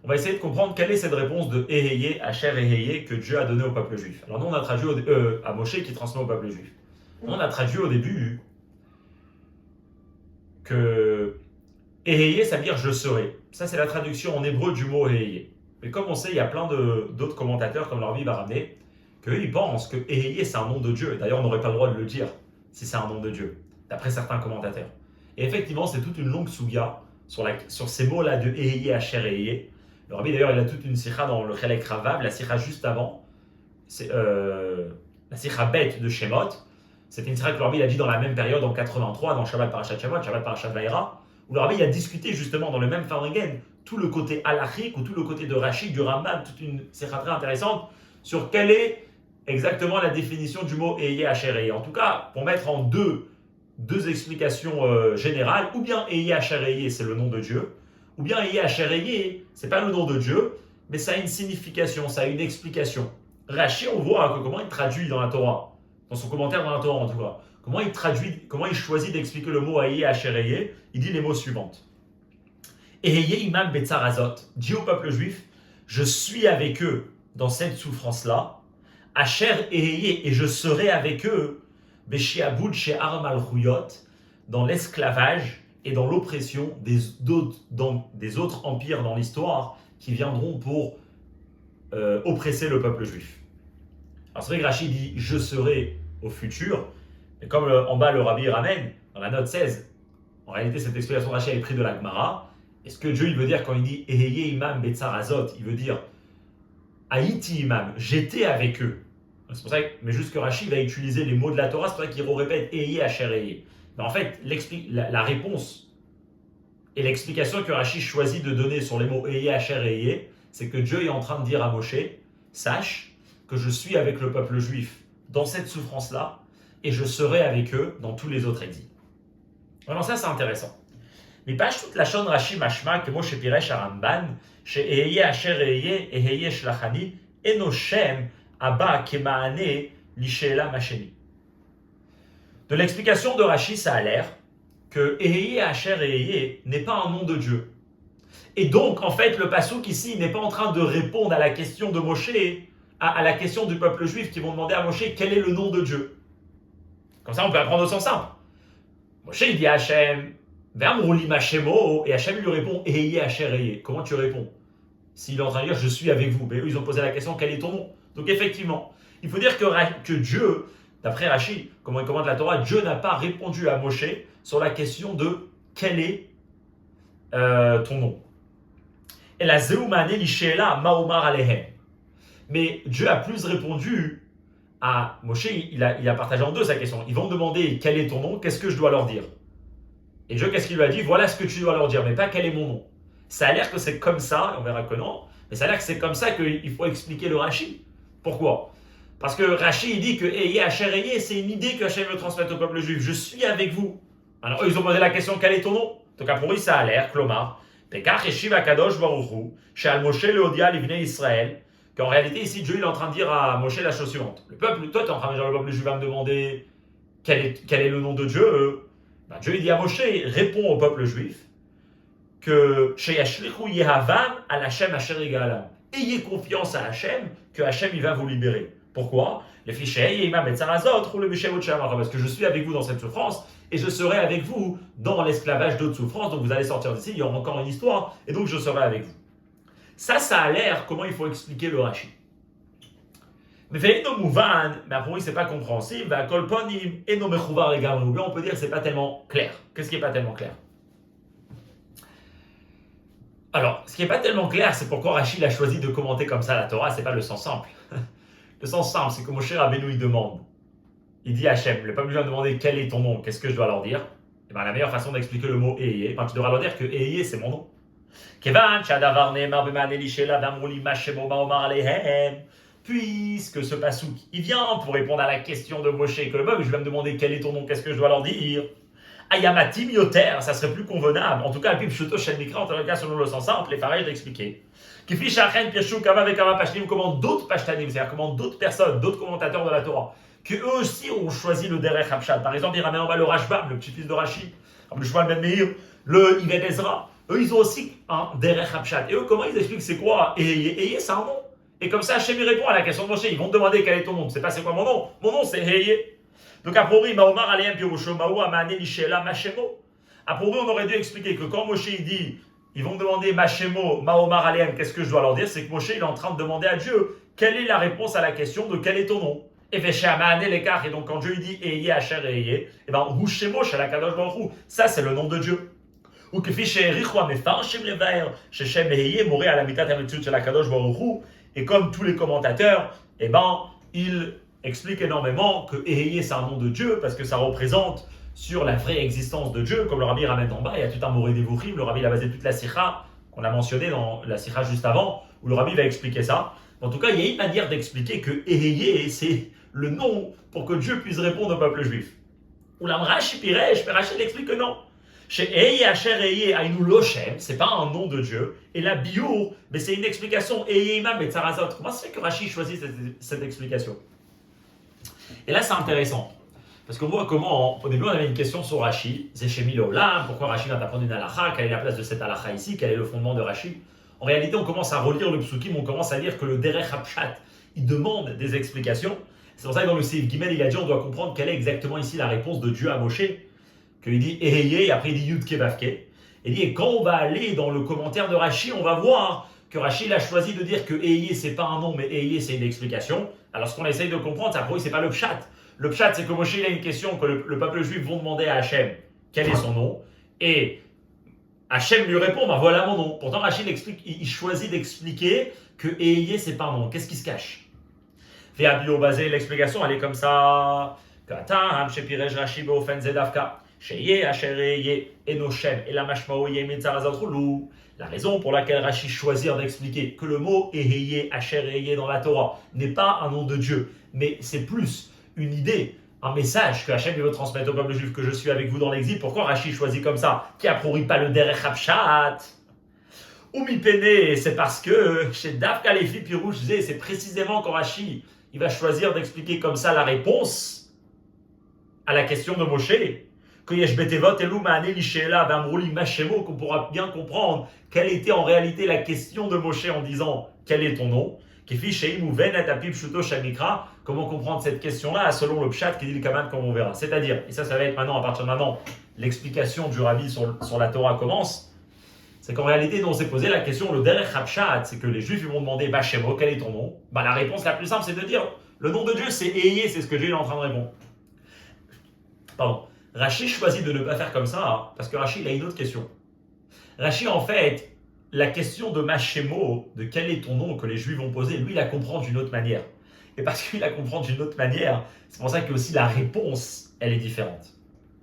on va essayer de comprendre quelle est cette réponse de Eheye, Asher Eheye que Dieu a donnée au peuple juif. Alors nous on a traduit à Moshe qui transmet au peuple juif. On a traduit au début que Eheye ça veut dire je serai. Ça c'est la traduction en hébreu du mot Eheye. Mais comme on sait, il y a plein d'autres commentateurs comme l'Arvi va ramener, qu'ils pensent que Eheye c'est un nom de Dieu. D'ailleurs on n'aurait pas le droit de le dire si c'est un nom de Dieu, d'après certains commentateurs. Et effectivement c'est toute une longue souga sur ces mots-là de Eheye, Asher Eheye. Le Rabbi d'ailleurs il a toute une sikha dans le Chelek Ravav, la sikha juste avant, c'est la sikha bête de Shemot. C'était une sikha que le Rabbi il a dit dans la même période en 83 dans Shabbat Parashat Shemot, Shabbat Parashat Vaïra, où le Rabbi il a discuté justement dans le même Farringen tout le côté halachique ou tout le côté de Rashi, du Rambam, toute une sikha très intéressante sur quelle est exactement la définition du mot Eheye Asher Eheye. En tout cas, pour mettre en deux explications générales, ou bien Eheye Asher Eheye c'est le nom de Dieu, ou bien Eheye Asher Eheye, c'est pas le nom de Dieu, mais ça a une signification, ça a une explication. Rashi, on voit comment il traduit dans la Torah, dans son commentaire dans la Torah en tout cas, comment il choisit d'expliquer le mot Eheye Asher Eheye, il dit les mots suivants. Eheye imam betzarazot, dit au peuple juif, je suis avec eux dans cette souffrance-là, Asher Eheye, et je serai avec eux, beshiabud she'ar malchuyot, dans l'esclavage et dans l'oppression des autres empires dans l'histoire qui viendront pour oppresser le peuple juif. Alors c'est vrai que Rachid dit « je serai au futur », mais comme en bas le Rabbi ramène, dans la note 16, en réalité cette explication de Rachid est prise de la Gemara. Est-ce que Dieu il veut dire quand il dit « Eheye imam betzarazot », il veut dire « Haïti imam », j'étais avec eux. C'est pour ça que, mais juste que Rachid va utiliser les mots de la Torah, c'est pour ça qu'il répète « Eheye asher Eheye ». Mais en fait, la réponse et l'explication que Rashi choisit de donner sur les mots Eheye, Asher et Eheye, c'est que Dieu est en train de dire à Moshe, sache que je suis avec le peuple juif dans cette souffrance-là et je serai avec eux dans tous les autres exils. Alors ça c'est intéressant. Mais pas toute la chaîne Rashi mashma que Moshe Piresh Aramban, chez Eheye, Asher et Eheye, Eheye Shlachani, Enoshem, Abba Kemaane, Lishela Masheni. De l'explication de Rashi, ça a l'air que Eheye, Asher et Eheye n'est pas un nom de Dieu. Et donc, en fait, le pasuk ici n'est pas en train de répondre à la question de Moshe, à la question du peuple juif qui vont demander à Moshe quel est le nom de Dieu. Comme ça, on peut apprendre au sens simple. Moshe, il dit à Hachem, Ve'amruli mashemo, et Hachem lui répond Eheye, Asher et Eheye. Comment tu réponds? S'il est en train de dire je suis avec vous, mais eux, ils ont posé la question quel est ton nom? Donc, effectivement, il faut dire que Dieu, d'après Rashi, comment il commente la Torah, Dieu n'a pas répondu à Moshe sur la question de quel est ton nom. Et la Zeumane l'Ishela Maomar Alehem. Mais Dieu a plus répondu à Moshe, il a partagé en deux sa question. Ils vont me demander quel est ton nom, qu'est-ce que je dois leur dire? Et Dieu, qu'est-ce qu'il lui a dit? Voilà ce que tu dois leur dire, mais pas quel est mon nom. Ça a l'air que c'est comme ça, on verra que non, mais ça a l'air que c'est comme ça qu'il faut expliquer le Rashi. Pourquoi? Parce que Rashi il dit que Eheye, Asher Eheye, c'est une idée que Hachem veut transmettre au peuple juif. Je suis avec vous. Alors eux, ils ont posé la question quel est ton nom? Donc pour eux, ça a l'air, Klomar, Pekach Eshiv Akadosh Baruch Hu, She'al Moshe Leodia Livnei Israël, qu'en réalité, ici, Dieu il est en train de dire à Moshe la chose suivante. Le peuple, toi, tu es en train de dire, le peuple juif va me demander quel est le nom de Dieu. Dieu il dit à Moshe, réponds au peuple juif que Sheyashlichu Yehavam al Hashem Asher Yigalam. Ayez confiance à Hashem, que Hashem il va vous libérer. Pourquoi? Les fichés, Imam et Tsarazot, ou le parce que je suis avec vous dans cette souffrance et je serai avec vous dans l'esclavage d'autres souffrances. Donc vous allez sortir d'ici, il y aura encore une histoire et donc je serai avec vous. Ça a l'air comment il faut expliquer le Rashi. Mais pour lui c'est pas compréhensible. On peut dire que c'est pas tellement clair. Qu'est-ce qui est pas tellement clair? Alors, ce qui n'est pas tellement clair, c'est pourquoi Rachid a choisi de commenter comme ça la Torah, c'est pas le sens simple. Le sens simple, c'est que Moshe Rabbeinu, il demande. Il dit à Hachem, le peuple lui a demandé quel est ton nom, qu'est-ce que je dois leur dire? Et bien la meilleure façon d'expliquer le mot Ehye, tu devras leur dire que Ehye, c'est mon nom. Puisque ce pasouk, il vient pour répondre à la question de Moshe, que le peuple, je vais me demander quel est ton nom, qu'est-ce que je dois leur dire? Ayamatim yoter, ça serait plus convenable. En tout cas, le pib shuto shel mikra, en tout cas, selon le sens simple, les pareils d'expliquer. Kifli shachen pirshu kama vekama pashtanim, comment d'autres pashtanim, c'est-à-dire comment d'autres personnes, d'autres commentateurs de la Torah, que eux aussi ont choisi le derech hapshat. Par exemple, il ramène en bas le Rashbam, le petit-fils de Rashi, le Shmuel ben Meir, le Ived Ezra. Eux, ils ont aussi un derech hapshat. Et eux, comment ils expliquent c'est quoi? Ehye, c'est un nom. Et comme ça, Hachem répond à la question de Moshe. Ils vont te demander quel est ton nom. C'est pas c'est quoi mon nom. Mon nom, c'est Ehye. Donc, a priori, Maomar Aleem Pirusho Maou Amane Lishela Machemo. A priori, on aurait dû expliquer que quand Moshe il dit, ils vont me demander Machemo, Maomar Aleem, qu'est-ce que je dois leur dire? C'est que Moshe il est en train de demander à Dieu quelle est la réponse à la question de quel est ton nom. Et donc quand Dieu dit Ehye Asher Ehye, et ben Hushemo Shalakadosh Baruch Hu, ça c'est le nom de Dieu. Ou que Ficherichwa Mefarshim Levaer, Shechem Ehye Moré à la mitat Hametzut Shalakadosh Baruch Hu, et comme tous les commentateurs, et ben ils explique énormément que Ehye c'est un nom de Dieu parce que ça représente sur la vraie existence de Dieu, comme le Rabbi ramène en bas, il y a tout un Moré Devuchim, le Rabbi a basé toute la Sikha qu'on a mentionné dans la Sikha juste avant, où le Rabbi va expliquer ça. En tout cas, il y a une manière d'expliquer que Ehye c'est le nom pour que Dieu puisse répondre au peuple juif. Ou l'Amrash Piresh, Rachid explique que non. Chez Ehye Asher Ehye Aïnou Loshem, c'est pas un nom de Dieu, et la Biour, mais c'est une explication Ehye Imam et Tsarazot. Comment ça fait que Rachid choisit cette explication? Et là, c'est intéressant. Parce qu'on voit comment, au début, on avait une question sur Rashi, Zéchemi Olam, pourquoi Rashi vient d'apprendre une halakha, quelle est la place de cette halakha ici, quel est le fondement de Rashi. En réalité, on commence à relire le psukim, on commence à lire que le derech hapshat, il demande des explications. C'est pour ça que dans le Seif Gimel, il a dit on doit comprendre quelle est exactement ici la réponse de Dieu à Moshe, qu'il dit Ehye, et après il dit Yudke Bavke. Et quand on va aller dans le commentaire de Rashi, on va voir que Rashi a choisi de dire que Ehye c'est pas un nom, mais Ehye c'est une explication. Alors ce qu'on essaye de comprendre, c'est c'est pas le pshat. Le pshat, c'est que Moshe il a une question que le peuple juif vont demander à Hachem quel est son nom, et Hachem lui répond ben voilà mon nom. Pourtant Rashi il choisit d'expliquer que Ehye c'est pas un nom. Qu'est-ce qui se cache? Véabio basé, l'explication elle est comme ça. Katam shepirej Rashi beofen zedavka. Sheye Asher Ehye enoshem et la mashmao yemin zarazot. La raison pour laquelle Rashi choisit d'expliquer que le mot Ehye, Asher Ehye dans la Torah n'est pas un nom de Dieu, mais c'est plus une idée, un message que Hachem veut transmettre au peuple juif que je suis avec vous dans l'exil. Pourquoi Rashi choisit comme ça? Qui approuvit pas le derech hapshat? Ou mi pene, c'est parce que chez Davka Lefi Pirouche, c'est précisément quand Rashi il va choisir d'expliquer comme ça la réponse à la question de Moshe. Qu'on pourra bien comprendre quelle était en réalité la question de Moshe en disant quel est ton nom. Comment comprendre cette question-là selon le pshat qui dit le kaman comme on verra. C'est-à-dire, et ça va être maintenant, à partir de maintenant, l'explication du Rabbi sur la Torah commence, c'est qu'en réalité, nous on s'est posé la question, le derech hapshat, c'est que les Juifs ils vont demander Bashemo, quel est ton nom? La réponse la plus simple c'est de dire, le nom de Dieu c'est Ehye, c'est ce que Dieu est en train de répondre. Pardon. Rashi choisit de ne pas faire comme ça, parce que Rashi il a une autre question. Rashi en fait, la question de Machemo, de quel est ton nom que les Juifs vont poser, lui il la comprend d'une autre manière. Et parce qu'il la comprend d'une autre manière, c'est pour ça que aussi la réponse, elle est différente.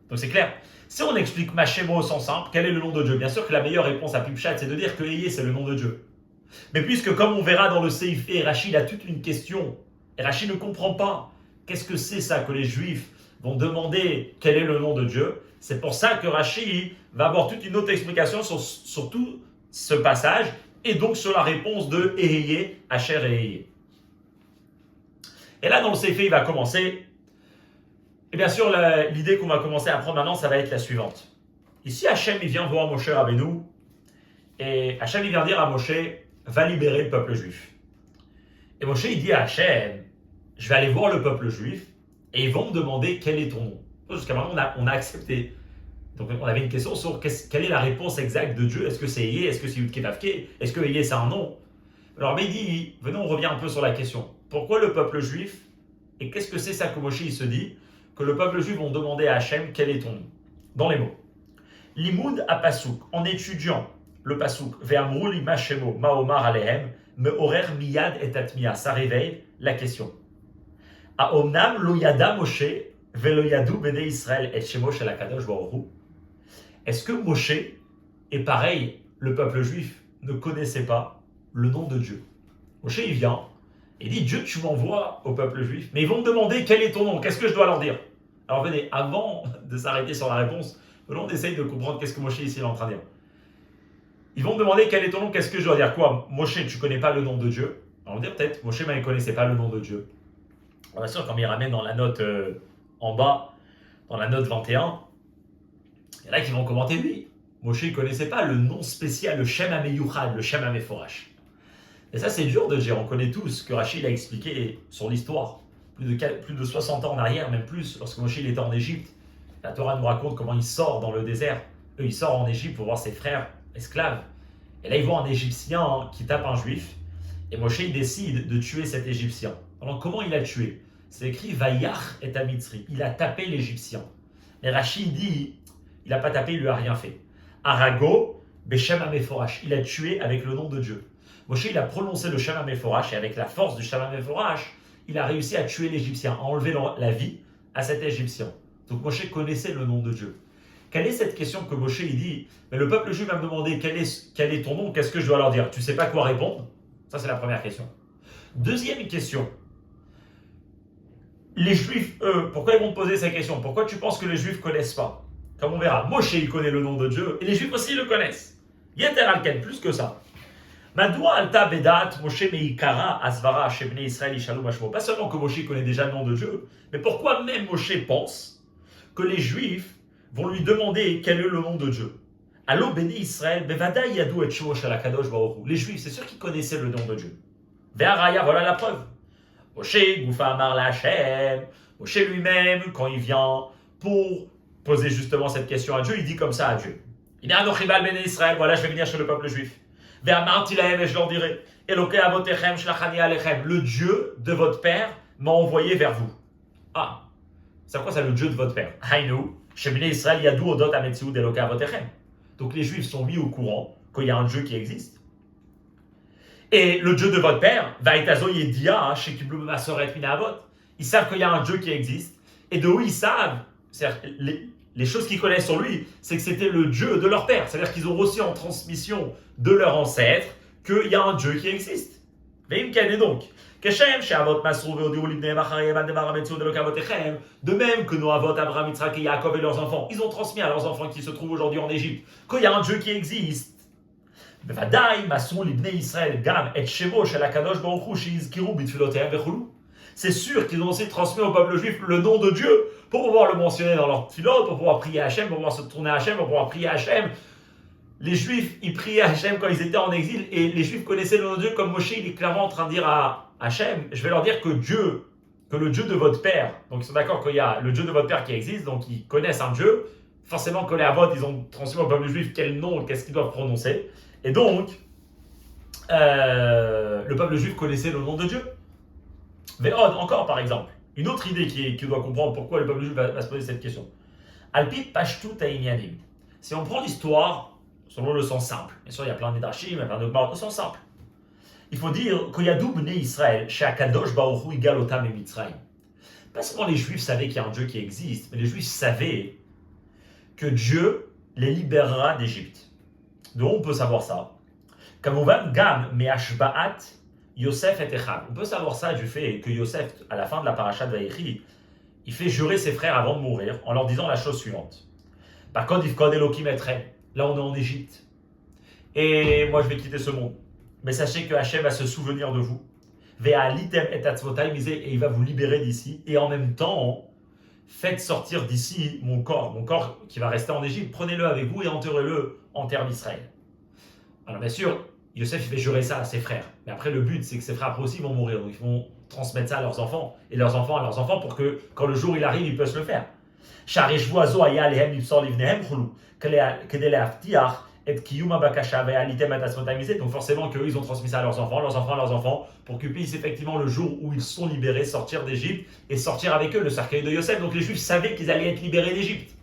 Donc c'est clair. Si on explique Machemo au sens simple, quel est le nom de Dieu? Bien sûr que la meilleure réponse à Pipchat, c'est de dire que Ehye c'est le nom de Dieu. Mais puisque comme on verra dans le Seif, Rashi a toute une question, et Rashi ne comprend pas qu'est-ce que c'est ça que les Juifs vont demander quel est le nom de Dieu. C'est pour ça que Rashi va avoir toute une autre explication sur tout ce passage et donc sur la réponse de Eheye, Asher Eheye. Et là, dans le Sefer, il va commencer. Et bien sûr, l'idée qu'on va commencer à prendre maintenant, ça va être la suivante. Ici, Hachem, il vient voir Moshe Rabbeinu, et Hachem, il vient dire à Moshe, va libérer le peuple juif. Et Moshe, il dit à Hachem, je vais aller voir le peuple juif, et ils vont me demander quel est ton nom. Jusqu'à maintenant, on a accepté. Donc, on avait une question sur quelle est la réponse exacte de Dieu. Est-ce que c'est Eheye? Est-ce que c'est Yudke Vavke? Est-ce que Eheye, c'est un nom? Alors, mais il dit, venons, on revient un peu sur la question. Pourquoi le peuple juif? Et qu'est-ce que c'est ça que Moshe, il se dit? Que le peuple juif vont demander à Hachem quel est ton nom. Dans les mots. Limoud à Pasouk, en étudiant le Pasouk, Ve'amrou li mashemo, ma'omar alehem, me'orer miyad et atmiya. Ça réveille la question. A omnam lo yada Moshe, ve'lo yadu bene Israël et shemo shel HaKadosh Baruch Hu. Est-ce que Moshe est pareil, le peuple juif ne connaissait pas le nom de Dieu? Moshe, il vient et dit, Dieu, tu m'envoies au peuple juif, mais ils vont me demander quel est ton nom, qu'est-ce que je dois leur dire? Alors venez, avant de s'arrêter sur la réponse, on essaye de comprendre qu'est-ce que Moshe ici est en train de dire. Ils vont me demander quel est ton nom, qu'est-ce que je dois dire? Quoi? Moshe, tu connais pas le nom de Dieu? Alors on va dire peut-être, Moshe, mais il ne connaissait pas le nom de Dieu. Alors, bien sûr, quand il ramène dans la note en bas, dans la note 21, il y en a qui vont commenter, lui, Moshe ne connaissait pas le nom spécial, le Shem HaMeyuchad, le Shem HaMeforash. Et ça, c'est dur de dire. On connaît tous que Rachid a expliqué sur l'histoire, plus de 60 ans en arrière, même plus, lorsque Moshe il était en Égypte. La Torah nous raconte comment il sort dans le désert. Eux, il sort en Égypte pour voir ses frères esclaves. Et là, il voit un Égyptien qui tape un Juif. Et Moshe, il décide de tuer cet Égyptien. Alors, comment il a tué? C'est écrit Vayach et Amitzri. Il a tapé l'Égyptien. Et Rachid dit, il n'a pas tapé, il lui a rien fait. Arago, Beshem HaMeforash. Il a tué avec le nom de Dieu. Moshe, il a prononcé le Shem HaMeforash, et avec la force du Shem HaMeforash, il a réussi à tuer l'Égyptien, à enlever la vie à cet Égyptien. Donc Moshe connaissait le nom de Dieu. Quelle est cette question que Moshe il dit? Mais le peuple juif va me demander quel est ton nom, qu'est-ce que je dois leur dire? Tu ne sais pas quoi répondre? Ça, c'est la première question. Deuxième question. Les Juifs, eux, pourquoi ils vont te poser ces questions? Pourquoi tu penses que les Juifs ne connaissent pas? Comme on verra, Moshe, il connaît le nom de Dieu, et les Juifs aussi le connaissent. Yeter al-ken, plus que ça. Madoua alta bedat Moshe meikara asvara Hashemne Israël ishalu mashmo. Pas seulement que Moshe connaît déjà le nom de Dieu, mais pourquoi même Moshe pense que les Juifs vont lui demander quel est le nom de Dieu? Allo béni Israël, bevada yadou et shemo shel HaKadosh Baruch Hu. Les Juifs, c'est sûr qu'ils connaissaient le nom de Dieu. Ve'araya, voilà la preuve. Moshe goufa amar la Hashem. Moshe lui-même, quand il vient pour poser justement cette question à Dieu, il dit comme ça à Dieu. Il est anochibal béni Israël, voilà, je vais venir chez le peuple juif. Ve'amarti lahem, et je leur dirai, Elokei avotechem shlachani alechem, le Dieu de votre père m'a envoyé vers vous. Ah, c'est quoi ça, le Dieu de votre père? Hainu, shebnei Israël yadou odot ametziut d'Elokei avotechem. Donc les Juifs sont mis au courant qu'il y a un Dieu qui existe. Et le Dieu de votre père, Vaïtazo Yedia, Shekiblu Masoret Minavot, ils savent qu'il y a un Dieu qui existe. Et de où ils savent, les choses qu'ils connaissent sur lui, c'est que c'était le Dieu de leur père. C'est-à-dire qu'ils ont reçu en transmission de leur ancêtre qu'il y a un Dieu qui existe. Et donc, de même que nos avots Abraham, Yitzhak et Yaakov et leurs enfants, ils ont transmis à leurs enfants qui se trouvent aujourd'hui en Égypte qu'il y a un Dieu qui existe. C'est sûr qu'ils ont aussi transmis au peuple juif le nom de Dieu pour pouvoir le mentionner dans leur tfilote, pour pouvoir prier à Hachem, pour pouvoir se tourner à Hachem, pour pouvoir prier à Hachem. Les Juifs, ils priaient à Hachem quand ils étaient en exil, et les Juifs connaissaient le nom de Dieu, comme Moshe, il est clairement en train de dire à Hachem, je vais leur dire que le Dieu de votre père, donc ils sont d'accord qu'il y a le Dieu de votre père qui existe, donc ils connaissent un Dieu, forcément que les Avot, ils ont transmis au peuple juif quel nom, qu'est-ce qu'ils doivent prononcer, et donc, le peuple juif connaissait le nom de Dieu. Ve'od, encore par exemple, une autre idée qui doit comprendre pourquoi le peuple juif va se poser cette question. Alpi pashtu ta'inyanim. Si on prend l'histoire selon le sens simple, bien sûr il y a plein de midrashim, il y a plein de gmar, le sens simple. Il faut dire que Yadou bnei Israël, chez Akadosh Baruch Hu igal otam et Mitzrayim. Pas seulement les Juifs savaient qu'il y a un Dieu qui existe, mais les Juifs savaient que Dieu les libérera d'Égypte. Donc on peut savoir ça. Kamuvan gam me'ashba'at Yosef et Echad. On peut savoir ça du fait que Yosef, à la fin de la paracha de Vaïchi, il fait jurer ses frères avant de mourir en leur disant la chose suivante. Par contre, Ifkod Elohim etrem. Là, on est en Égypte. Et moi, je vais quitter ce monde. mais sachez que Hachem va se souvenir de vous. Ve'alitem et atzvotai misé, et il va vous libérer d'ici. Et en même temps, faites sortir d'ici mon corps qui va rester en Égypte. Prenez-le avec vous et enterrez-le en terre d'Israël. Alors bien sûr, Yosef il fait jurer ça à ses frères. Mais après, le but, c'est que ses frères après aussi vont mourir. Donc ils vont transmettre ça à leurs enfants et leurs enfants à leurs enfants pour que quand le jour il arrive, ils puissent le faire. Donc forcément qu'eux, ils ont transmis ça à leurs enfants, pour qu'ils puissent effectivement le jour où ils sont libérés, sortir d'Égypte et sortir avec eux le cercueil de Yosef. Donc les Juifs savaient qu'ils allaient être libérés d'Égypte.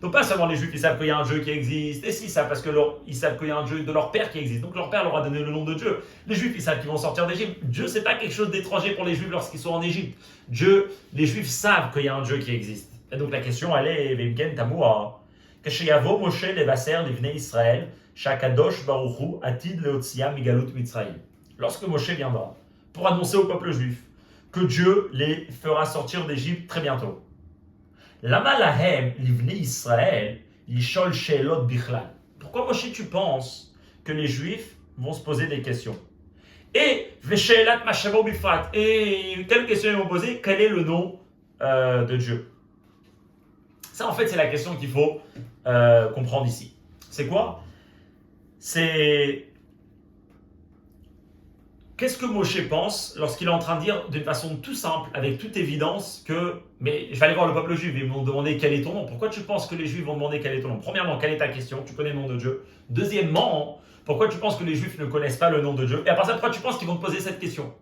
Donc pas seulement les Juifs, ils savent qu'il y a un Dieu qui existe, et si ça, parce qu'ils savent qu'il y a un Dieu de leur père qui existe, donc leur père leur a donné le nom de Dieu. Les Juifs, ils savent qu'ils vont sortir d'Égypte. Dieu, c'est pas quelque chose d'étranger pour les Juifs lorsqu'ils sont en Égypte. Les Juifs savent qu'il y a un Dieu qui existe. Et donc la question, elle est, Vemken Tamoua, Keshayavo Moshe Levaser Livnei Israël, Shakadosh Baruchu Atid Leotsia Migalut Mitzrayim. Lorsque Moshe viendra pour annoncer au peuple juif que Dieu les fera sortir d'Égypte très bientôt. Lama lahem livnei Israël yishol sheelot bichlal. Pourquoi Moshe tu penses que les Juifs vont se poser des questions? Et vesheelat mashemo bifrat. Et quelle question ils vont poser? Quel est le nom de Dieu? Ça en fait c'est la question qu'il faut comprendre ici. C'est quoi? C'est qu'est-ce que Moshe pense lorsqu'il est en train de dire d'une façon tout simple, avec toute évidence, que mais je vais aller voir le peuple juif, ils vont demander quel est ton nom. Pourquoi tu penses que les Juifs vont demander quel est ton nom? Premièrement, quelle est ta question? Tu connais le nom de Dieu. Deuxièmement, pourquoi tu penses que les Juifs ne connaissent pas le nom de Dieu? Et à part ça, pourquoi tu penses qu'ils vont te poser cette question?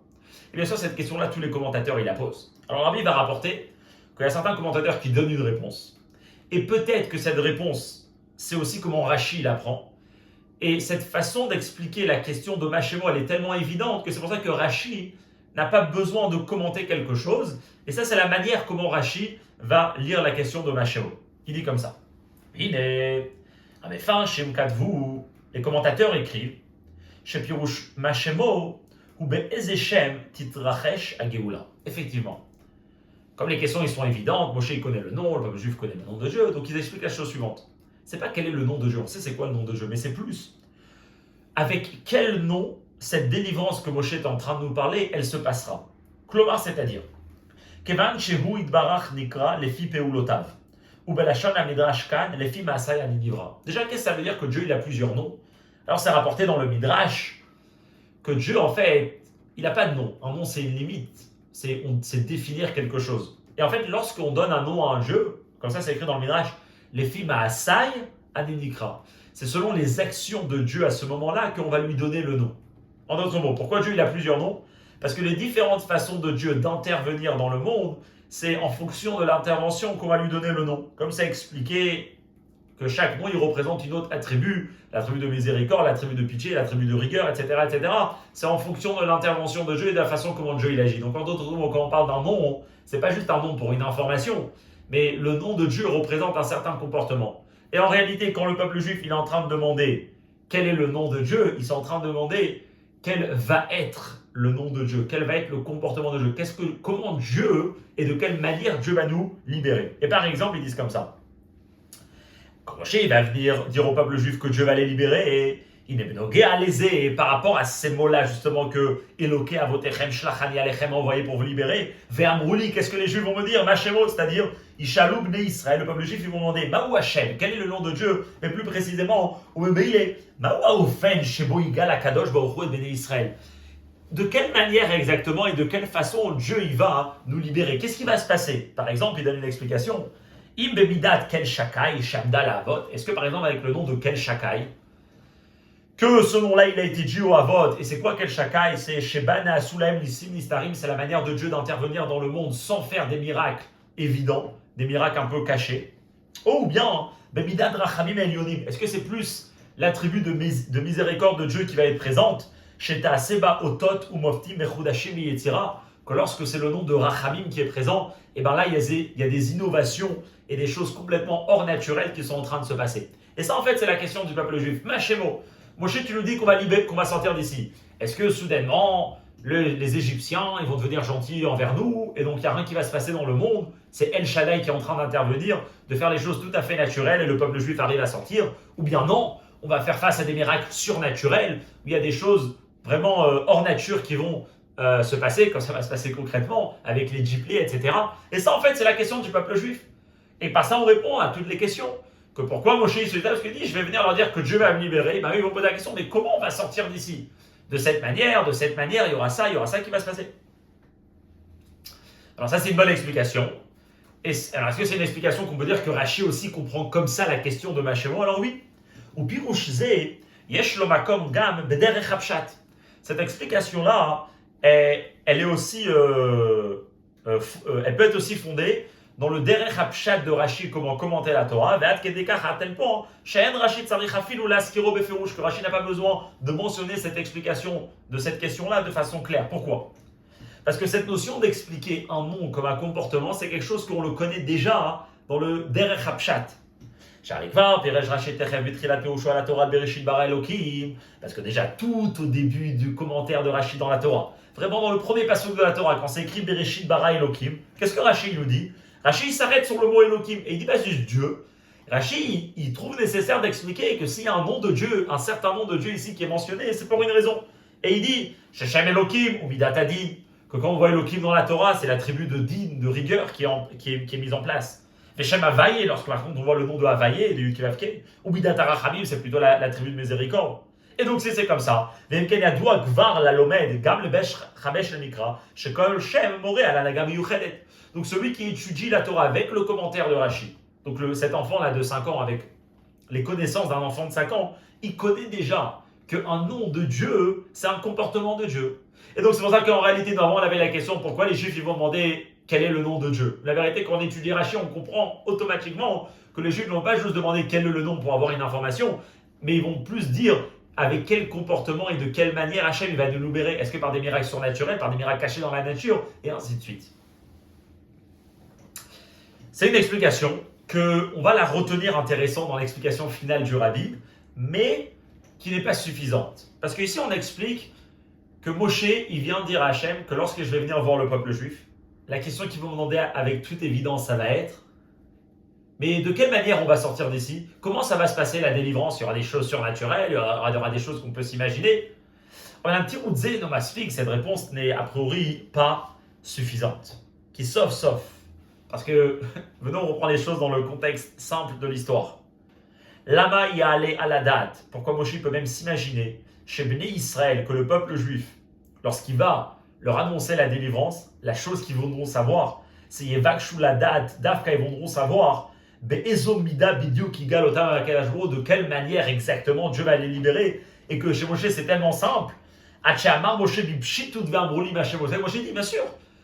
Et bien sûr, cette question-là, tous les commentateurs, ils la posent. Alors Rabbi va rapporter qu'il y a certains commentateurs qui donnent une réponse. Et peut-être que cette réponse, c'est aussi comment Rashi l'apprend. Et cette façon d'expliquer la question de Mashemo, elle est tellement évidente que c'est pour ça que Rashi n'a pas besoin de commenter quelque chose. Et ça, c'est la manière comment Rashi va lire la question de Mashemo. Il dit comme ça. Les commentateurs écrivent chez Pirouche Mashemo ou Be'ezeshem titrachesh ageoula. Effectivement. Comme les questions ils sont évidentes, Moshe il connaît le nom, le peuple juif connaît le nom de Dieu, donc ils expliquent la chose suivante. C'est pas quel est le nom de Dieu, on sait c'est quoi le nom de Dieu, mais c'est plus avec quel nom cette délivrance que Moshe est en train de nous parler, elle se passera. Klomar, c'est-à-dire, Kevan shehu itbarach nikra lefi peulotav, ou belashon amidrash kan lefi maasai anidivra. Déjà, qu'est-ce que ça veut dire que Dieu il a plusieurs noms? Alors c'est rapporté dans le Midrash que Dieu en fait, il n'a pas de nom. Un nom c'est une limite, c'est définir quelque chose. Et en fait, lorsqu'on donne un nom à un Dieu, comme ça c'est écrit dans le Midrash, lefi maasai aninikra. C'est selon les actions de Dieu à ce moment-là qu'on va lui donner le nom. En d'autres mots, pourquoi Dieu il a plusieurs noms? Parce que les différentes façons de Dieu d'intervenir dans le monde, c'est en fonction de l'intervention qu'on va lui donner le nom. Comme ça expliqué que chaque nom il représente une autre attribut, l'attribut de miséricorde, l'attribut de pitié, l'attribut de rigueur, etc., etc. C'est en fonction de l'intervention de Dieu et de la façon comment Dieu il agit. Donc en d'autres mots, quand on parle d'un nom, c'est pas juste un nom pour une information, mais le nom de Dieu représente un certain comportement. Et en réalité, quand le peuple juif il est en train de demander quel est le nom de Dieu, ils sont en train de demander quel va être le nom de Dieu, quel va être le comportement de Dieu, comment Dieu et de quelle manière Dieu va nous libérer. Et par exemple, ils disent comme ça. Quand Moshe va venir dire au peuple juif que Dieu va les libérer, et il est benogé à léser, et par rapport à ces mots-là justement que Eloké avotechem shlachani alechem a envoyé pour vous libérer, ve'amrouli, qu'est-ce que les juifs vont me dire? Mashemo, c'est-à-dire Ishalou bnei Israël, le peuple juif, ils vont demander Maou Hashem, quel est le nom de Dieu? Mais plus précisément, Maou Aofen shebo igal akadosh baruch hu et bnei Israël. De quelle manière exactement et de quelle façon Dieu il va nous libérer? Qu'est-ce qui va se passer? Par exemple, il donne une explication. Im bemidat kel shakai shamda la avot. Est-ce que par exemple avec le nom de kel shakai, que ce nom-là il a été dit au avot, et c'est quoi kel shakai? C'est shebana sulaim lissim nistarim, c'est la manière de Dieu d'intervenir dans le monde sans faire des miracles évidents, des miracles un peu cachés. Ou bien bemidat rachamim elyonim. Est-ce que c'est plus l'attribut de miséricorde de Dieu qui va être présente? Sheta seba otot ou mofti mechudashim yetzira, que lorsque c'est le nom de Rachamim qui est présent, et bien là il y a des innovations et des choses complètement hors naturelles qui sont en train de se passer. Et ça en fait c'est la question du peuple juif. Mashemo, Moshe tu nous dis qu'on va libérer, qu'on va sortir d'ici. Est-ce que soudainement les Égyptiens ils vont devenir gentils envers nous et donc il n'y a rien qui va se passer dans le monde? C'est El Shaddai qui est en train d'intervenir, de faire les choses tout à fait naturelles et le peuple juif arrive à sortir? Ou bien non, on va faire face à des miracles surnaturels où il y a des choses vraiment hors nature qui vont se passer, quand ça va se passer concrètement, avec les Gyplés, etc. Et ça, en fait, c'est la question du peuple juif. Et par ça, on répond à toutes les questions. Que pourquoi Moshe il se dit, parce qu'il dit, je vais venir leur dire que Dieu va me libérer. Ben, ils vont poser la question, mais comment on va sortir d'ici? De cette manière, il y aura ça qui va se passer. Alors ça, c'est une bonne explication. Alors, est-ce que c'est une explication qu'on peut dire que Rashi aussi comprend comme ça la question de Machémo? Alors oui. Ou pirouche ze, yesh lo makom gam bederech hapshat. Cette explication-là, elle est aussi, elle peut être aussi fondée dans le derech hapshat de Rashi, comment commenter la Torah, ve'at kedekach à tel point, she'en Rashi tzarich afilu laskiro befirouche, que Rashi n'a pas besoin de mentionner cette explication de cette question-là de façon claire. Pourquoi? Parce que cette notion d'expliquer un nom comme un comportement, c'est quelque chose qu'on le connaît déjà dans le derech hapshat. Parce que déjà tout au début du commentaire de Rashi dans la Torah, vraiment dans le premier passage de la Torah, quand c'est écrit Bereshit bara Elokim, qu'est-ce que Rashi nous dit? Rashi s'arrête sur le mot Elokim et il dit pas juste Dieu. Rashi il trouve nécessaire d'expliquer que s'il y a un nom de Dieu, un certain nom de Dieu ici qui est mentionné, c'est pour une raison. Et il dit Shechem Elokim ou Midat Adin, que quand on voit Elokim dans la Torah, c'est l'attribut de din, de rigueur qui est mise en place. Veshem Havaye, lorsque par contre on voit le nom de Havaye, de Yukivavke, ou Bidat Arachamim, c'est plutôt la tribu de miséricorde. Et donc c'est comme ça. Vemken Yadoua Gvar la Lomed, Gam le Besh Chamesh le Mikra, Shekol Shem Moré à la Nagam Yuchedet. Donc celui qui étudie la Torah avec le commentaire de Rashi, donc cet enfant-là de 5 ans, avec les connaissances d'un enfant de 5 ans, il connaît déjà qu'un nom de Dieu, c'est un comportement de Dieu. Et donc c'est pour ça qu'en réalité, normalement, on avait la question pourquoi les Juifs ils vont demander quel est le nom de Dieu. La vérité, quand on étudie Rashi, on comprend automatiquement que les Juifs ne vont pas juste demander quel est le nom pour avoir une information, mais ils vont plus dire avec quel comportement et de quelle manière Hachem il va nous libérer. Est-ce que par des miracles surnaturels, par des miracles cachés dans la nature, et ainsi de suite. C'est une explication qu'on va la retenir intéressante dans l'explication finale du Rabbi, mais qui n'est pas suffisante. Parce qu'ici, on explique que Moshe, il vient dire à Hachem que lorsque je vais venir voir le peuple juif, la question qu'ils vont me demander avec toute évidence, ça va être mais de quelle manière on va sortir d'ici? Comment ça va se passer la délivrance? Il y aura des choses surnaturelles, il y aura des choses qu'on peut s'imaginer. On a un petit Oudzé nomasfik, cette réponse n'est a priori pas suffisante. Qui sauf. Parce que, venons on reprend les choses dans le contexte simple de l'histoire. Lama y a allé à la date. Pourquoi Moshe peut même s'imaginer chez Bnei Israël que le peuple juif, lorsqu'il va leur annoncer la délivrance, la chose qu'ils voudront savoir, c'est Yevakshu la date, Dafka, ils voudront savoir Be'ezomida bidiou ki galotam akadashbo, de quelle manière exactement Dieu va les libérer, et que chez Moshe c'est tellement simple. Achamar Moshe bipshitut ve'amrouli Moshe dit bien sûr,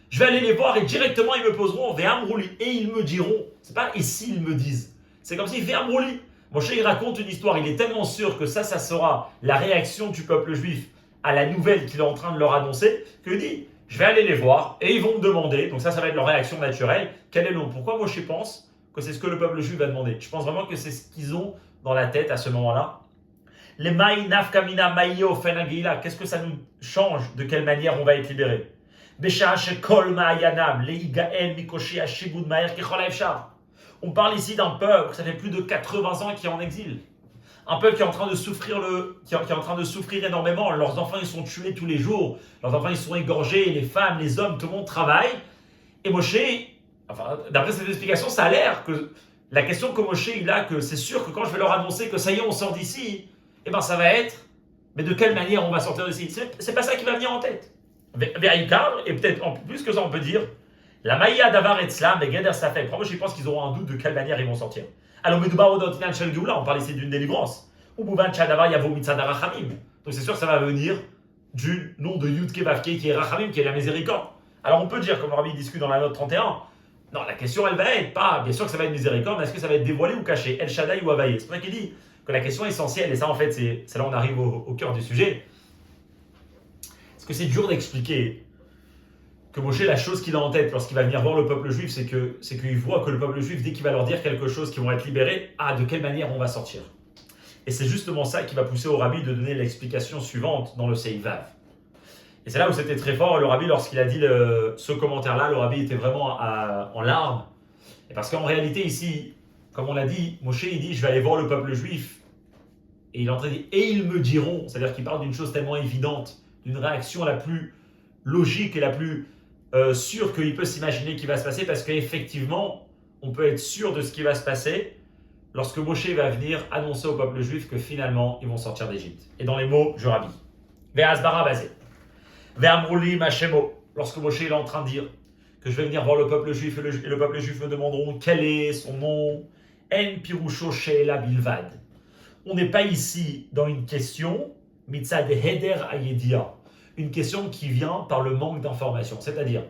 je vais aller les voir et directement ils me poseront ve'amrouli, et ils me diront, c'est pas et s'ils me disent, c'est comme si ve'amrouli. Moshe il raconte une histoire, il est tellement sûr que ça sera la réaction du peuple juif à la nouvelle qu'il est en train de leur annoncer, qu'il dit, je vais aller les voir, et ils vont me demander, donc ça va être leur réaction naturelle, quel est le nom. Pourquoi Moshe pense que c'est ce que le peuple juif va demander? Je pense vraiment que c'est ce qu'ils ont dans la tête à ce moment-là. Les maï nafkamina maïo fenagila, qu'est-ce que ça nous change? De quelle manière on va être libéré? On parle ici d'un peuple, ça fait plus de 80 ans qui est en exil. Un peuple qui est en train de souffrir, qui est en train de souffrir énormément. Leurs enfants ils sont tués tous les jours. Leurs enfants ils sont égorgés, les femmes, les hommes, tout le monde travaille. Et Moshe, enfin, d'après cette explication, ça a l'air que la question que Moshe il a, que c'est sûr que quand je vais leur annoncer que ça y est, on sort d'ici, eh ben ça va être, mais de quelle manière on va sortir d'ici? C'est pas ça qui va venir en tête. Ve'aikar, et peut-être en plus que ça, on peut dire, la maïa davar etzlam et geder safek. Moi, je pense qu'ils auront un doute de quelle manière ils vont sortir. Alors, on parle ici d'une délivrance. Donc c'est sûr que ça va venir du nom de Yud Kevavke qui est Rachamim, qui est la miséricorde. Alors on peut dire, comme Rabbi discute dans la note 31, non, la question elle va être pas, bien sûr que ça va être miséricorde, mais est-ce que ça va être dévoilé ou caché? El Shaddai ou Havaye? C'est pour ça qu'il dit que la question essentielle, et ça en fait, c'est là on arrive au cœur du sujet, parce que c'est dur d'expliquer que Moshe, la chose qu'il a en tête lorsqu'il va venir voir le peuple juif, c'est qu'il voit que le peuple juif, dès qu'il va leur dire quelque chose, qu'ils vont être libérés, de quelle manière on va sortir? Et c'est justement ça qui va pousser au Rabbi de donner l'explication suivante dans le Seivav. Et c'est là où c'était très fort, le Rabbi, lorsqu'il a dit ce commentaire-là, le Rabbi était vraiment en larmes. Et parce qu'en réalité, ici, comme on l'a dit, Moshe, il dit, je vais aller voir le peuple juif. Et il est en train de dire, et ils me diront, c'est-à-dire qu'il parle d'une chose tellement évidente d'une réaction la plus logique et la plus sûre qu'il peut s'imaginer qui va se passer, parce qu'effectivement, on peut être sûr de ce qui va se passer lorsque Moshe va venir annoncer au peuple juif que finalement, ils vont sortir d'Égypte. Et dans les mots, je rabis. Ve'asbara basé. Ve'amrouli machemo. Lorsque Moshe est en train de dire que je vais venir voir le peuple juif et le peuple juif me demanderont quel est son nom. En pirusho she'ela bilvad. On n'est pas ici dans une question, mitzad heder ayedia, une question qui vient par le manque d'information. C'est-à-dire,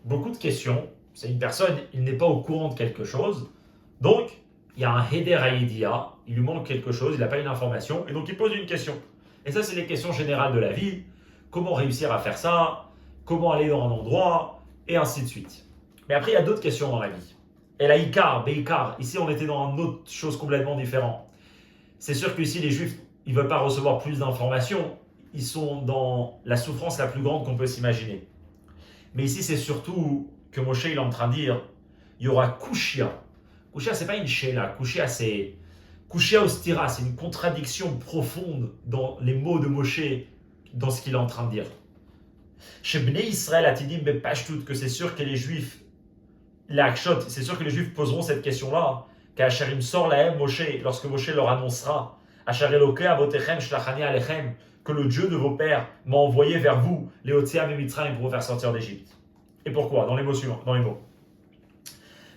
beaucoup de questions, c'est une personne, il n'est pas au courant de quelque chose, donc il y a un heder ayedia, il lui manque quelque chose, il n'a pas une information, et donc il pose une question. Et ça, c'est les questions générales de la vie. Comment réussir à faire ça? Comment aller dans un endroit? Et ainsi de suite. Mais après, il y a d'autres questions dans la vie. Et la Ikar, Beikar, ici on était dans une autre chose complètement différente. C'est sûr qu'ici les Juifs, ils ne veulent pas recevoir plus d'informations. Ils sont dans la souffrance la plus grande qu'on peut s'imaginer. Mais ici, c'est surtout que Moshe il est en train de dire, il y aura Kushia. Kushia, c'est pas une Sheila. Kushia, c'est Kushia Ostira. C'est une contradiction profonde dans les mots de Moshe, dans ce qu'il est en train de dire. Chez Bnei Israël, Atidim Bepashtut, que c'est sûr que les Juifs, c'est sûr que les Juifs poseront cette question-là. Qu'Acharim sort la Moshe, lorsque Moshe leur annoncera, Achar Eloke avotechem shlachani alechem, que le Dieu de vos pères m'a envoyé vers vous, les Otséam et Mitzrayim, pour vous faire sortir d'Égypte. Et pourquoi? Dans les mots suivants, dans les mots.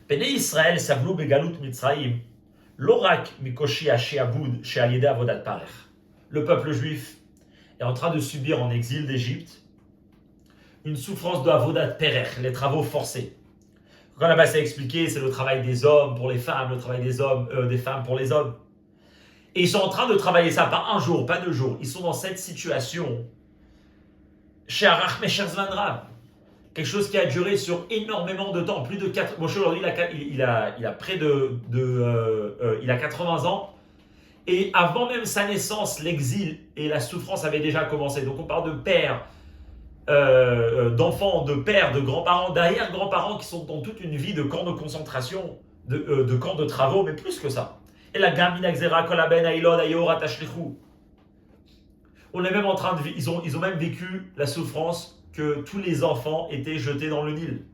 Bnei Israël savlou begalut Mitzrayim, lorak mikoshi asheabud she'alide avodat parech. Le peuple juif est en train de subir en exil d'Égypte une souffrance de avodat perech, les travaux forcés. Quand là-bas c'est expliqué, c'est le travail des hommes pour les femmes, le travail des femmes pour les hommes. Et ils sont en train de travailler ça, pas un jour, pas 2 jours. Ils sont dans cette situation, chez Arach Mesher Zvanrav, quelque chose qui a duré sur énormément de temps, plus de 4. Moshe aujourd'hui il a près il a 80 ans. Et avant même sa naissance, l'exil et la souffrance avaient déjà commencé. Donc on parle de pères, d'enfants, de pères, de grands-parents, d'arrière-grands-parents qui sont dans toute une vie de camps de concentration, de camps de travaux, mais plus que ça. Et la gamina xera kolaben ailod ayora tashlichu. On est même en train de ils ont même vécu la souffrance que tous les enfants étaient jetés dans le Nil.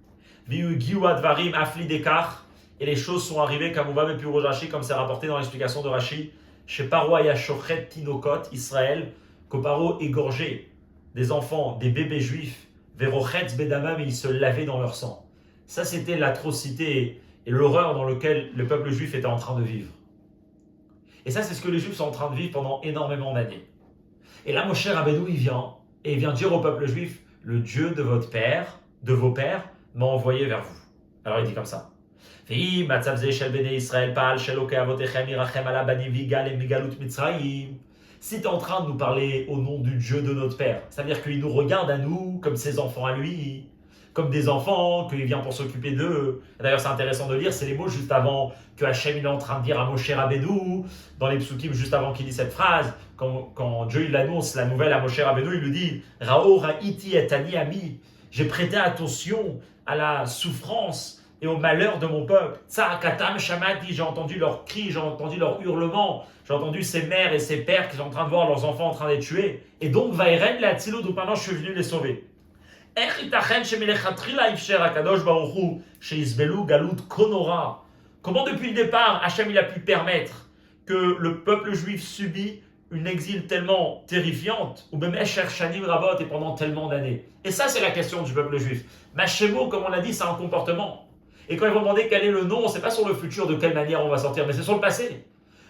Viu giu advarim afli dekar, et les choses sont arrivées comme on va même plus Rashi, comme c'est rapporté dans l'explication de Rashi. Chez Paro Yashochet Tinokot, Israël, que Paro égorgeait des enfants, des bébés juifs, Verochetz Bedamam, et ils se lavaient dans leur sang. Ça, c'était l'atrocité et l'horreur dans lequel le peuple juif était en train de vivre. Et ça, c'est ce que les Juifs sont en train de vivre pendant énormément d'années. Et là, Moshe Rabbeinu, il vient dire au peuple juif, le Dieu de vos pères, m'a envoyé vers vous. Alors il dit comme ça. Si tu es en train de nous parler au nom du Dieu de notre Père, ça veut dire qu'il nous regarde à nous comme ses enfants à lui, comme des enfants, qu'il vient pour s'occuper d'eux. D'ailleurs, c'est intéressant de lire, c'est les mots juste avant que Hachem il est en train de dire à Moshe Rabbeinu, dans les psukim, juste avant qu'il dise cette phrase, quand Dieu il annonce la nouvelle à Moshe Rabbeinu, il lui dit « Ra'o ra'iti et ani ami » j'ai prêté attention à la souffrance et au malheur de mon peuple. Tsa'akatam shamati, j'ai entendu leurs cris, j'ai entendu leurs hurlements, j'ai entendu ces mères et ces pères qui sont en train de voir leurs enfants en train d'être tués. Et donc, Vaïren la Tzilo, donc maintenant je suis venu les sauver. Comment depuis le départ, Hachem il a pu permettre que le peuple juif subit une exil tellement terrifiante, ou même Esher Shanim Rabot, et pendant tellement d'années. Et ça, c'est la question du peuple juif. Machemo, comme on l'a dit, c'est un comportement. Et quand ils vont demander quel est le nom, c'est pas sur le futur, de quelle manière on va sortir, mais c'est sur le passé.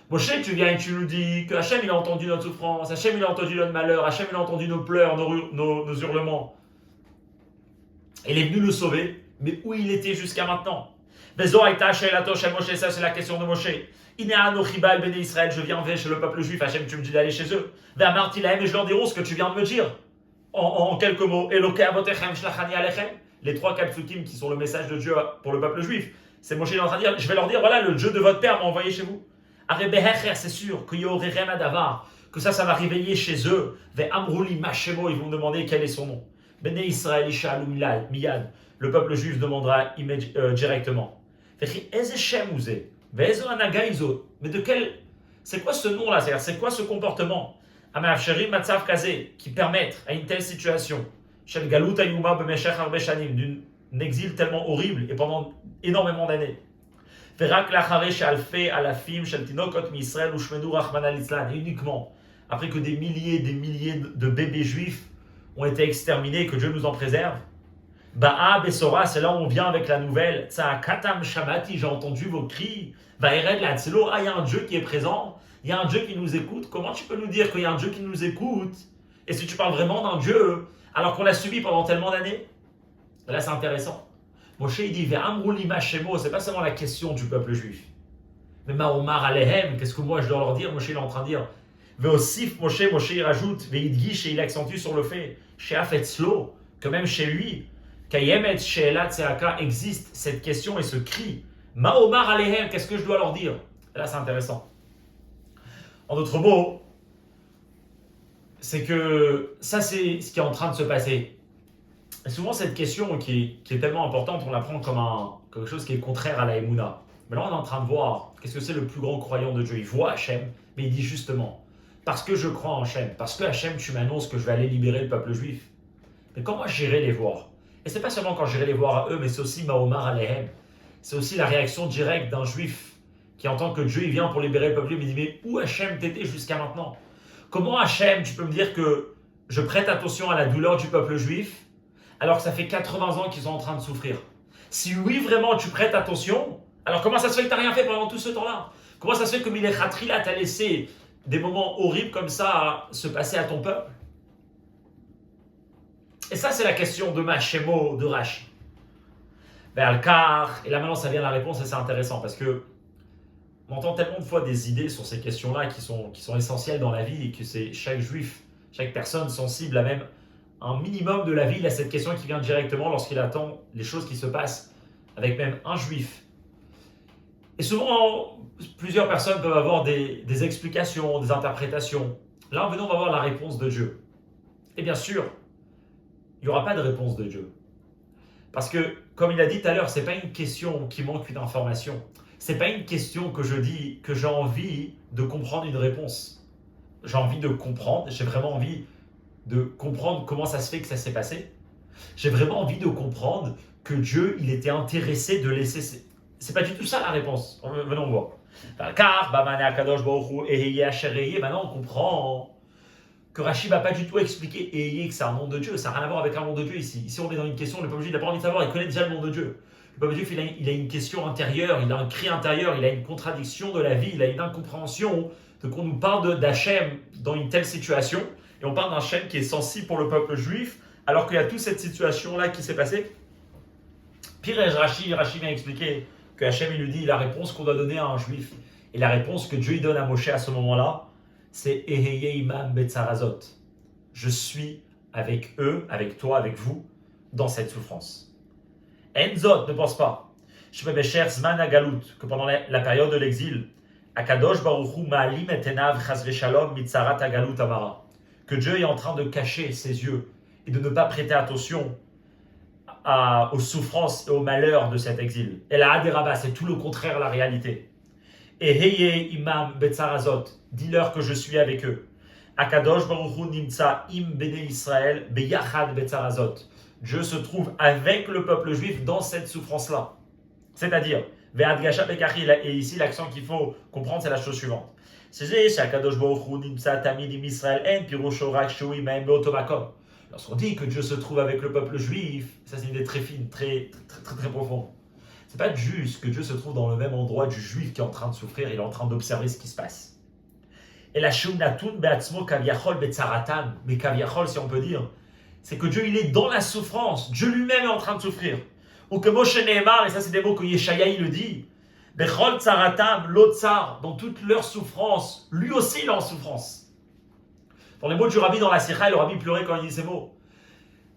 Moshe, tu viens et tu nous dis que Hachem, il a entendu notre souffrance, Hachem, il a entendu notre malheur, Hachem, il a entendu nos pleurs, nos hurlements. Il est venu le sauver, mais où il était jusqu'à maintenant? Ça, c'est la question de Moshe. Je viens chez le peuple juif, Hachem, tu me dis d'aller chez eux. Et je leur dirai ce que tu viens de me dire. En quelques mots. Les 3-4 psukim qui sont le message de Dieu pour le peuple juif. C'est Moshe en train de dire, je vais leur dire, voilà, le Dieu de votre père m'a envoyé chez vous. C'est sûr que ça va réveiller chez eux. Ils vont me demander quel est son nom. Bnei Israël Ishalu Miyad. Le peuple juif demandera directement. Mais de quel. C'est quoi ce nom-là? C'est-à-dire, c'est quoi ce comportement? Amafsherim matzav kazé, qui permettent à une telle situation, shel galut ayuma b'meshech harbe shanim, d'un exil tellement horrible et pendant énormément d'années. Verak lachare she'alfe alafim shel tinokot mi'Israël ushmenu rachmana litzlan, et uniquement après que des milliers de bébés juifs ont été exterminés, que Dieu nous en préserve. Ba'a Besora, c'est là où on vient avec la nouvelle. Tsa'akatam Shamati, j'ai entendu vos cris. Va'ered la Tzelo, il y a un Dieu qui est présent, il y a un Dieu qui nous écoute. Comment tu peux nous dire qu'il y a un Dieu qui nous écoute? Et si tu parles vraiment d'un Dieu, alors qu'on l'a subi pendant tellement d'années? Là, c'est intéressant. Moshe, il dit Ve'amruli ma shemo, c'est pas seulement la question du peuple juif. Mais Ma'omar alehem, qu'est-ce que moi je dois leur dire? Moshe, il est en train de dire. Ve'osif Moshe, il rajoute, Ve'idgish, et il accentue sur le fait, She'af etzlo, que même chez lui, Kayemet She'elat Tseaka existe cette question et ce cri. Ma'omar alehem, qu'est-ce que je dois leur dire? Et là, c'est intéressant. En d'autres mots, c'est que ça, c'est ce qui est en train de se passer. Et souvent, cette question qui est tellement importante, on la prend comme quelque chose qui est contraire à la Emouna. Mais là, on est en train de voir qu'est-ce que c'est le plus grand croyant de Dieu. Il voit Hachem, mais il dit justement, parce que je crois en Hachem, parce que Hachem, tu m'annonces que je vais aller libérer le peuple juif. Mais comment j'irai les voir? Et c'est pas seulement quand j'irai les voir à eux, mais c'est aussi Ma'omar alehem. C'est aussi la réaction directe d'un juif qui entend que Dieu il vient pour libérer le peuple juif, il dit mais où Hachem t'étais jusqu'à maintenant? Comment Hachem, tu peux me dire que je prête attention à la douleur du peuple juif alors que ça fait 80 ans qu'ils sont en train de souffrir? Si oui, vraiment, tu prêtes attention, alors comment ça se fait que tu n'as rien fait pendant tout ce temps-là? Comment ça se fait que Milech Hatrila t'a laissé des moments horribles comme ça se passer à ton peuple? Et ça, c'est la question de Machemo, de Rashi. Ve'alkar, et là maintenant ça vient la réponse et c'est intéressant parce que on entend tellement de fois des idées sur ces questions-là qui sont essentielles dans la vie et que c'est chaque juif, chaque personne sensible à même un minimum de la vie, il a cette question qui vient directement lorsqu'il attend les choses qui se passent avec même un juif. Et souvent, plusieurs personnes peuvent avoir des explications, des interprétations. Là, on va voir la réponse de Dieu. Et bien sûr, il n'y aura pas de réponse de Dieu. Parce que, comme il a dit tout à l'heure, ce n'est pas une question qui manque une information. Ce n'est pas une question que je dis que j'ai envie de comprendre une réponse. J'ai envie de comprendre, j'ai vraiment envie de comprendre comment ça se fait que ça s'est passé. J'ai vraiment envie de comprendre que Dieu, il était intéressé de laisser... C'est pas du tout ça la réponse. Venons voir. Car, maintenant on comprend que Rashi va pas du tout expliquer Eheye que c'est un nom de Dieu. Ça n'a rien à voir avec un nom de Dieu ici. Ici, on est dans une question, le peuple juif, il n'a pas envie de savoir, il connaît déjà le nom de Dieu. Le peuple juif, il a une question intérieure, il a un cri intérieur, il a une contradiction de la vie, il a une incompréhension de qu'on nous parle d'Hachem dans une telle situation. Et on parle d'un Hachem qui est sensible pour le peuple juif, alors qu'il y a toute cette situation-là qui s'est passée. Pire, Rashi vient expliquer que Hachem, il lui dit la réponse qu'on doit donner à un juif. Et la réponse que Dieu il donne à Moshe à ce moment-là, c'est Eheye imam betzarazot. Je suis avec eux, avec toi, avec vous, dans cette souffrance. Enzot, ne pense pas. Shmebecher zman agalut, que pendant la période de l'exil, Akadosh Baruch Hu ma'alim et enav chas v'shalom mitzarat agalut amara. Que Dieu est en train de cacher ses yeux et de ne pas prêter attention aux souffrances et aux malheurs de cet exil. Et la Haderaba, c'est tout le contraire la réalité. Et Heye imam betzarazot, dis-leur que je suis avec eux. Akadosh Baruch Hu nimtza im bnei Israël beyachad betzarazot. Dieu se trouve avec le peuple juif dans cette souffrance-là. C'est-à-dire, ve'adgasha bekachi, et ici l'accent qu'il faut comprendre, c'est la chose suivante. C'est Akadosh Baruch Hu nimtza tamid im Israël en pirusho rak shu imaim beotomakom. Lorsqu'on dit que Dieu se trouve avec le peuple juif, ça c'est une idée très fine, très profonde. C'est pas juste que Dieu se trouve dans le même endroit du juif qui est en train de souffrir, il est en train d'observer ce qui se passe. Et la shunatun be'atzmo kaviachol be'tzaratan, mais kaviachol si on peut dire, c'est que Dieu il est dans la souffrance, Dieu lui-même est en train de souffrir. Ou que Moshe Nehemar, et ça c'est des mots que Yeshaya il le dit, bechol tzaratam lo tsar, dans toute leur souffrance, lui aussi il est en souffrance. Dans les mots du rabbi dans la Sikha, le rabbi pleurait quand il dit ces mots.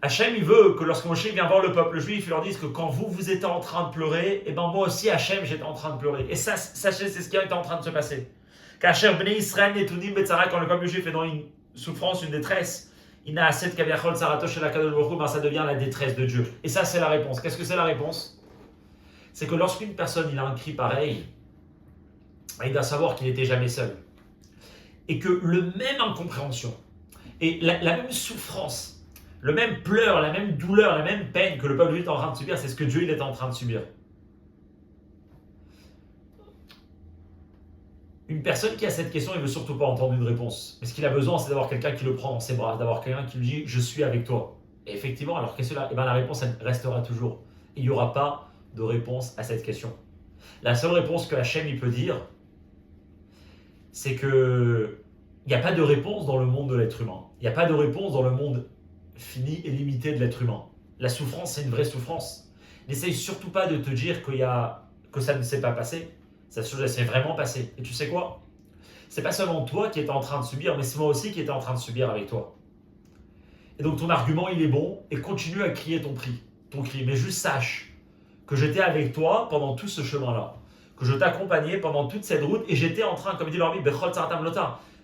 Hachem, il veut que lorsque Moshe vient voir le peuple juif, il leur dise que quand vous étiez en train de pleurer, et ben moi aussi, Hachem, j'étais en train de pleurer. Et ça, sachez, c'est ce qui était en train de se passer. Qu'Hachem, Bnei Israël, Netunim, Betzara, quand le peuple juif est dans une souffrance, une détresse, il n'a assez de Kaviachol, Saratosh et la Kadosh Baruch Hu, ben ça devient la détresse de Dieu. Et ça, c'est la réponse. Qu'est-ce que c'est la réponse? C'est que lorsqu'une personne, il a un cri pareil, il doit savoir qu'il n'était jamais seul. et que le même incompréhension et la même souffrance, le même pleur, la même douleur, la même peine que le peuple juif est en train de subir, c'est ce que Dieu il est en train de subir. Une personne qui a cette question, il ne veut surtout pas entendre une réponse. Mais ce qu'il a besoin, c'est d'avoir quelqu'un qui le prend dans ses bras, d'avoir quelqu'un qui lui dit « je suis avec toi ». Et effectivement, alors qu'est-ce que là, la réponse elle restera toujours. Il n'y aura pas de réponse à cette question. La seule réponse que Hachem il peut dire, c'est que il n'y a pas de réponse dans le monde de l'être humain. Il n'y a pas de réponse dans le monde fini et limité de l'être humain. La souffrance, c'est une vraie souffrance. N'essaye surtout pas de te dire que ça ne s'est pas passé. Ça s'est vraiment passé. Et tu sais quoi? C'est pas seulement toi qui étais en train de subir, mais c'est moi aussi qui étais en train de subir avec toi. Et donc ton argument, il est bon, et continue à crier ton cri. Mais juste sache que j'étais avec toi pendant tout ce chemin-là, que je t'accompagnais pendant toute cette route, et j'étais en train, comme dit l'Ormi,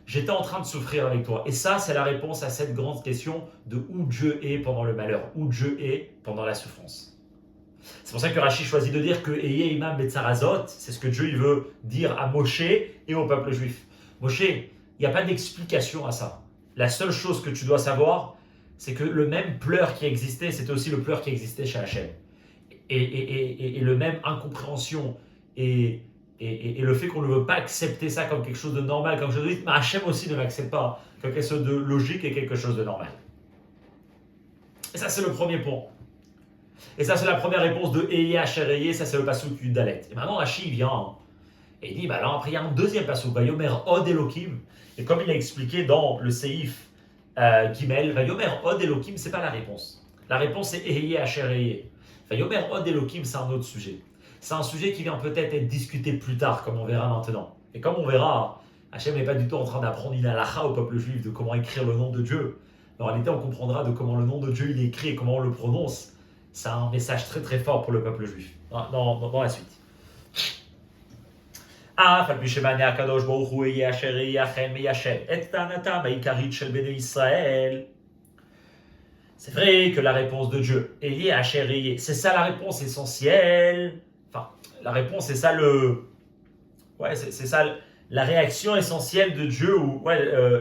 j'étais en train de souffrir avec toi. Et ça, c'est la réponse à cette grande question de où Dieu est pendant le malheur, où Dieu est pendant la souffrance. C'est pour ça que Rashi choisit de dire que Eye Imam Betzarazot, c'est ce que Dieu il veut dire à Moshe et au peuple juif. Moshe, il n'y a pas d'explication à ça. La seule chose que tu dois savoir, c'est que le même pleur qui existait, c'était aussi le pleur qui existait chez Hachem. Et le même incompréhension et le fait qu'on ne veut pas accepter ça comme quelque chose de normal, comme je dis, mais Hachem aussi ne l'accepte pas comme quelque chose de logique et quelque chose de normal. Et ça, c'est le premier point. Et ça, c'est la première réponse de Eye Asher Eye, ça c'est le passouk du Dalet. Et maintenant, Rashi vient et il dit, bah là, après, il y a un deuxième passouk, Vayomer Od Elokim. Et comme il a expliqué dans le Seif Gimel, Vayomer Od Elokim, c'est pas la réponse. La réponse c'est Eye Asher Eye. Vayomer Od Elokim, c'est un autre sujet. C'est un sujet qui vient peut-être être discuté plus tard, comme on verra maintenant. Et comme on verra, Hachem n'est pas du tout en train d'apprendre une halakha au peuple juif de comment écrire le nom de Dieu. En réalité, on comprendra de comment le nom de Dieu il est écrit et comment on le prononce. C'est un message très très fort pour le peuple juif. Dans la suite. C'est vrai que la réponse de Dieu est c'est ça la réponse essentielle. Enfin, la réponse, c'est ça c'est ça la réaction essentielle de Dieu.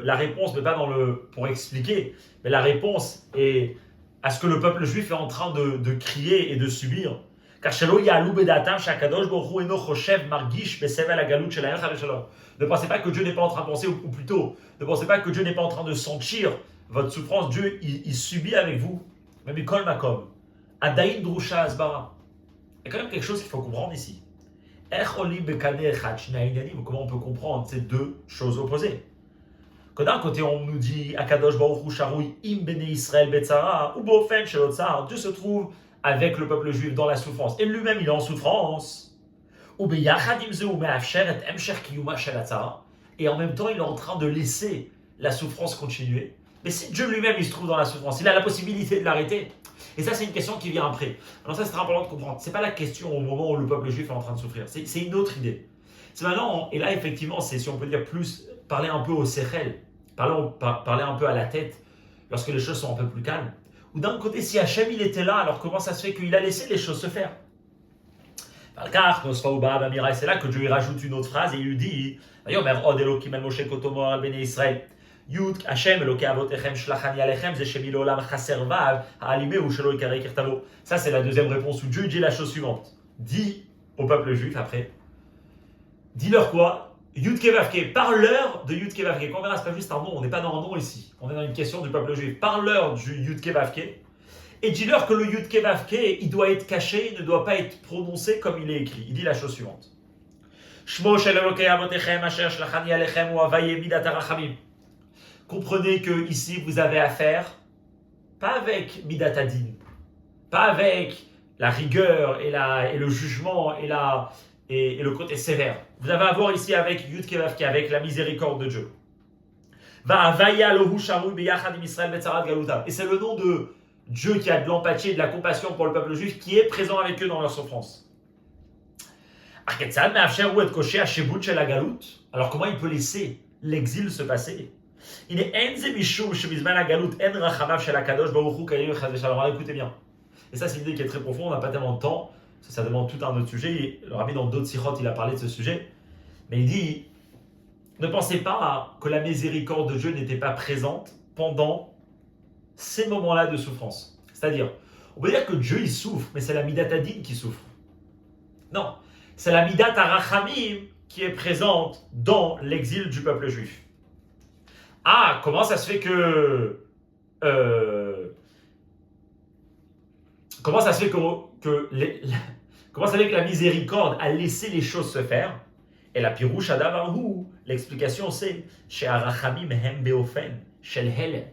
La réponse, mais pas pour expliquer, mais la réponse est à ce que le peuple juif est en train de crier et de subir. Car ne pensez pas que Dieu n'est pas en train de penser, ou plutôt, ne pensez pas que Dieu n'est pas en train de sentir votre souffrance. Dieu, il subit avec vous. Même Kol Makom. Adaïn Drusha Asbara. Il y a quand même quelque chose qu'il faut comprendre ici. Comment on peut comprendre ces deux choses opposées? Que d'un côté, on nous dit Akadosh Baruch Hu Sharoui im bene Israël betzara ou bofen shel tsar. Dieu se trouve avec le peuple juif dans la souffrance. Et lui-même, il est en souffrance. Ou beyachad im ze ou me'afsher et emsher kiyuma shel atzara. Et en même temps, il est en train de laisser la souffrance continuer. Mais si Dieu lui-même, il se trouve dans la souffrance, il a la possibilité de l'arrêter. Et ça, c'est une question qui vient après. Alors ça, c'est très important de comprendre. C'est pas la question au moment où le peuple juif est en train de souffrir. C'est une autre idée. C'est maintenant, et là, effectivement, c'est, si on peut dire plus, parler un peu au sechel. Parler un peu à la tête lorsque les choses sont un peu plus calmes. Ou d'un côté, si Hachem il était là, alors comment ça se fait qu'il a laissé les choses se faire? C'est là que Dieu rajoute une autre phrase et il lui dit ça c'est la deuxième réponse où Dieu dit la chose suivante. Dit au peuple juif après, dis-leur quoi? Yud Kevavke, parle-leur de Yud Kevavke. Quand on verra, c'est pas juste un nom, on n'est pas dans un nom ici. On est dans une question du peuple juif. Parle-leur du Yud Kevavke et dis-leur que le Yud Kevavke, il doit être caché, il ne doit pas être prononcé comme il est écrit. Il dit la chose suivante. Comprenez que ici vous avez affaire, pas avec Midat Adin, pas avec la rigueur et le jugement et le côté sévère. Vous avez à voir ici avec Yud Kevavke, avec la miséricorde de Dieu. Et c'est le nom de Dieu qui a de l'empathie et de la compassion pour le peuple juif qui est présent avec eux dans leur souffrance. Alors comment il peut laisser l'exil se passer? Il est alors écoutez bien. Et ça, c'est une idée qui est très profonde, on n'a pas tellement de temps, ça demande tout un autre sujet. Le rabbi, dans d'autres sikhot, il a parlé de ce sujet. Mais il dit, Ne pensez pas que la miséricorde de Dieu n'était pas présente pendant ces moments-là de souffrance. C'est-à-dire, on peut dire que Dieu il souffre, mais c'est la Midat Adin qui souffre. Non, c'est la Midat Arachamim qui est présente dans l'exil du peuple juif. Ah, comment ça se fait que... comment ça se fait comment ça se fait que la miséricorde a laissé les choses se faire? Et la pirouche adavarhu, l'explication c'est chez Arachamim hem beofen shel helen.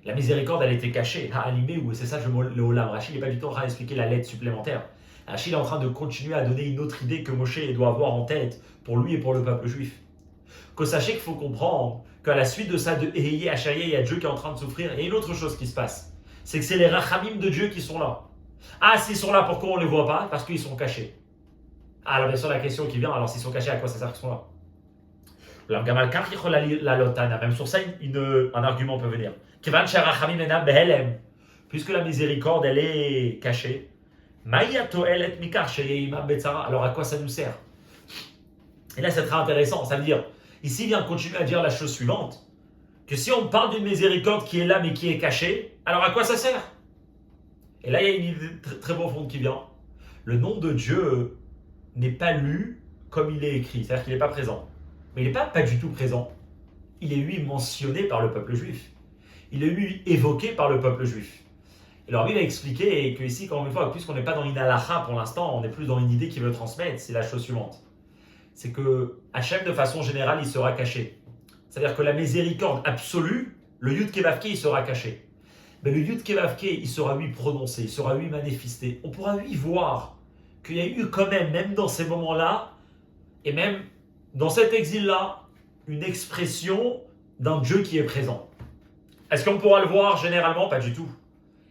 La miséricorde elle était cachée, ha'alimé ou c'est ça le Olam. Rachid n'est pas du tout en train d'expliquer la lettre supplémentaire. Rachid est en train de continuer à donner une autre idée que Moshe doit avoir en tête pour lui et pour le peuple juif. Que sachez qu'il faut comprendre qu'à la suite de ça, de Eheye Hachaye, il y a Dieu qui est en train de souffrir. Et une autre chose qui se passe, c'est que c'est les Rachamim de Dieu qui sont là. Ah, s'ils sont là, pourquoi on ne les voit pas? Parce qu'ils sont cachés. Ah, alors bien sûr, la question qui vient, alors s'ils sont cachés, à quoi ça sert qu'ils sont là? Même sur ça, un argument peut venir. Puisque la miséricorde, elle est cachée, alors à quoi ça nous sert? Et là, c'est très intéressant. Ça veut dire, ici, il vient continuer à dire la chose suivante, que si on parle d'une miséricorde qui est là, mais qui est cachée, alors à quoi ça sert? Et là, il y a une idée très, très profonde qui vient. Le nom de Dieu n'est pas lu comme il est écrit, c'est-à-dire qu'il n'est pas présent. Mais il n'est pas du tout présent. Il est, lui, mentionné par le peuple juif. Il est, lui, évoqué par le peuple juif. Et alors, il a expliqué que ici, encore une fois, puisqu'on n'est pas dans une halakha pour l'instant, on est plus dans une idée qu'il veut transmettre, c'est la chose suivante. C'est que Hachem, de façon générale, il sera caché. C'est-à-dire que la miséricorde absolue, le Yud Kevavke, il sera caché. Mais le Yud Kevavke, il sera, lui, prononcé, il sera, lui, manifesté. On pourra, lui, voir qu'il y a eu quand même dans ces moments-là, et même dans cet exil-là, une expression d'un Dieu qui est présent. Est-ce qu'on pourra le voir généralement? Pas du tout.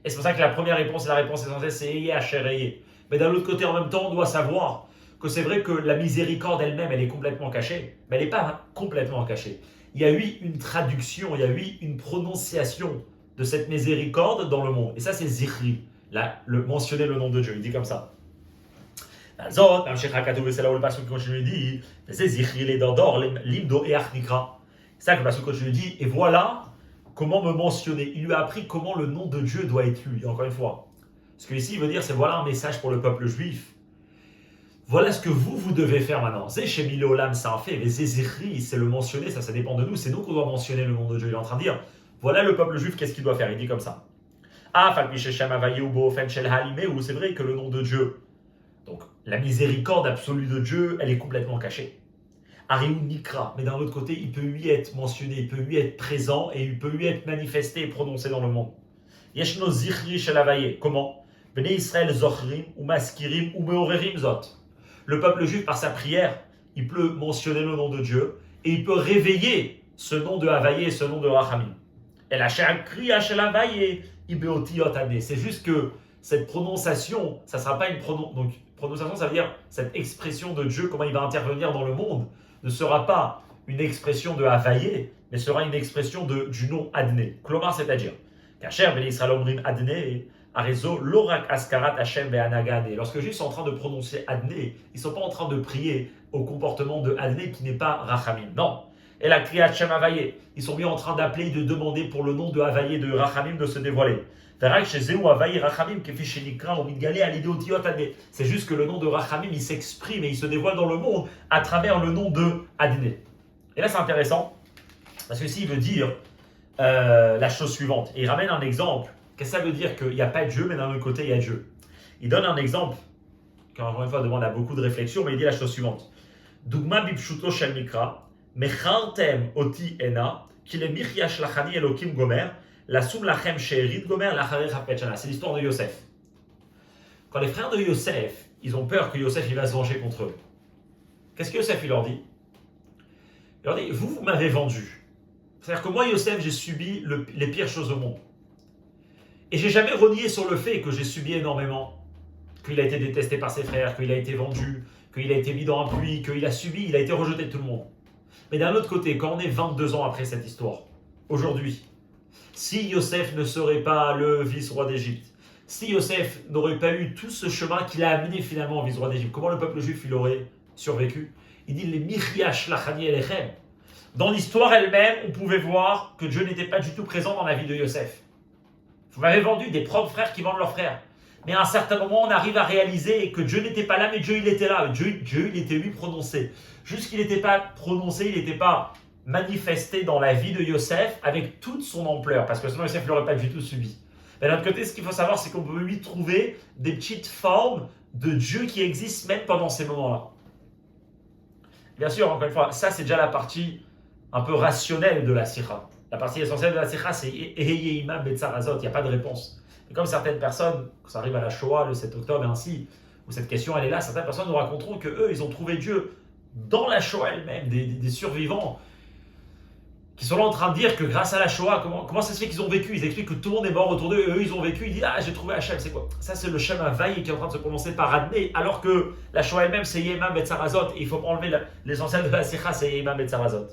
Et c'est pour ça que la première réponse, et la réponse essentielle, c'est Eye Asher Eye. Mais d'un autre côté, en même temps, on doit savoir que c'est vrai que la miséricorde elle-même, elle est complètement cachée, mais elle n'est pas complètement cachée. Il y a eu une traduction, il y a eu une prononciation de cette miséricorde dans le monde. Et ça, c'est Zichri. Là, mentionner le nom de Dieu, il dit comme ça. Zot, même Sheikh Hakatoub, c'est là où le passage continue, dit, c'est Zichri les d'or, l'imdo et achnikra. C'est ça que le passage continue, dit, et voilà comment me mentionner. Il lui a appris comment le nom de Dieu doit être lu. Et encore une fois, ce que ici il veut dire, c'est voilà un message pour le peuple juif. Voilà ce que vous devez faire maintenant. C'est chez Miléolam, c'est un fait, mais Zézéchri, c'est le mentionner, ça dépend de nous. C'est nous qu'on doit mentionner le nom de Dieu. Il est en train de dire, voilà le peuple juif, qu'est-ce qu'il doit faire? Il dit comme ça. Ah, c'est vrai que le nom de Dieu, donc la miséricorde absolue de Dieu, elle est complètement cachée. Ariou Nikra, mais d'un autre côté, il peut lui être mentionné, il peut lui être présent et il peut lui être manifesté et prononcé dans le monde. Yeshno Zichri Shelavaye, comment? Bnei Israël Zochrim ou Maskirim ou Meorerim Zot. Le peuple juif, par sa prière, il peut mentionner le nom de Dieu et il peut réveiller ce nom de Havaye, ce nom de Rachamim. Et la Shakri Havaye, Ibeotiotane. C'est juste que cette prononciation, ça ne sera pas une prononciation. Donc, prononciation, ça veut dire cette expression de Dieu, comment il va intervenir dans le monde, ne sera pas une expression de Havaye, mais sera une expression du nom Adné. Klomar, c'est-à-dire, Kacher, Ben Israël Omrim Adné, Arezo, Lorak Askarat Hashem Be'anagane. Lorsque les Juifs sont en train de prononcer Adné, ils ne sont pas en train de prier au comportement de Adné qui n'est pas Rachamim. Non. Et la Kriyat Shem Havaye, ils sont bien en train d'appeler et de demander pour le nom de Havaye, de Rachamim, de se dévoiler. C'est juste que le nom de Rachamim, il s'exprime et il se dévoile dans le monde à travers le nom de Adné. Et là, c'est intéressant, parce que ici, il veut dire la chose suivante. Et il ramène un exemple. Qu'est-ce que ça veut dire qu'il n'y a pas Dieu, mais d'un autre côté, il y a Dieu? Il donne un exemple, qui encore une fois demande à beaucoup de réflexion, mais il dit la chose suivante. Dougma bipshuto shel mikra, mechartem oti ena, kile michyash lachani elokim gomer, la soum lachem she'erit gomer, lacharech hapetchana. C'est l'histoire de Yosef. Quand les frères de Yosef, ils ont peur que Yosef il va se venger contre eux. Qu'est-ce que Yosef il leur dit? Il leur dit, vous m'avez vendu. C'est-à-dire que moi, Yosef, j'ai subi les pires choses au monde. Et j'ai jamais renié sur le fait que j'ai subi énormément, qu'il a été détesté par ses frères, qu'il a été vendu, qu'il a été mis dans un puits, qu'il a subi, il a été rejeté de tout le monde. Mais d'un autre côté, quand on est 22 ans après cette histoire, aujourd'hui, si Yosef ne serait pas le vice-roi d'Égypte, si Yosef n'aurait pas eu tout ce chemin qu'il a amené finalement au vice-roi d'Égypte, comment le peuple juif il aurait survécu? Il dit les michiash lachani elechem. Dans l'histoire elle-même, on pouvait voir que Dieu n'était pas du tout présent dans la vie de Yosef. Vous m'avez vendu des propres frères qui vendent leurs frères. Mais à un certain moment, on arrive à réaliser que Dieu n'était pas là, mais Dieu, il était là. Dieu il était lui prononcé. Juste qu'il n'était pas prononcé, il n'était pas manifesté dans la vie de Yosef avec toute son ampleur, parce que sinon Yosef ne l'aurait pas du tout subi. Mais d'un autre côté, ce qu'il faut savoir, c'est qu'on peut lui trouver des petites formes de Dieu qui existent même pendant ces moments-là. Bien sûr, encore une fois, ça c'est déjà la partie un peu rationnelle de la sikha. La partie essentielle de la sikha, c'est Eheye Imam Betzarazot, il n'y a pas de réponse. Et comme certaines personnes, quand ça arrive à la Shoah le 7 octobre et ainsi, où cette question elle est là, certaines personnes nous raconteront qu'eux, ils ont trouvé Dieu dans la Shoah elle-même, des survivants, qui sont là en train de dire que grâce à la Shoah, comment ça se fait qu'ils ont vécu. Ils expliquent que tout le monde est mort autour d'eux, et eux ils ont vécu, ils disent j'ai trouvé Hachem, c'est quoi? Ça c'est le Shem Havaï qui est en train de se prononcer par Adné, alors que la Shoah elle-même c'est Yemam Betzarazot, et il faut enlever l'essentiel de la Sikha, c'est Yemam Betzarazot.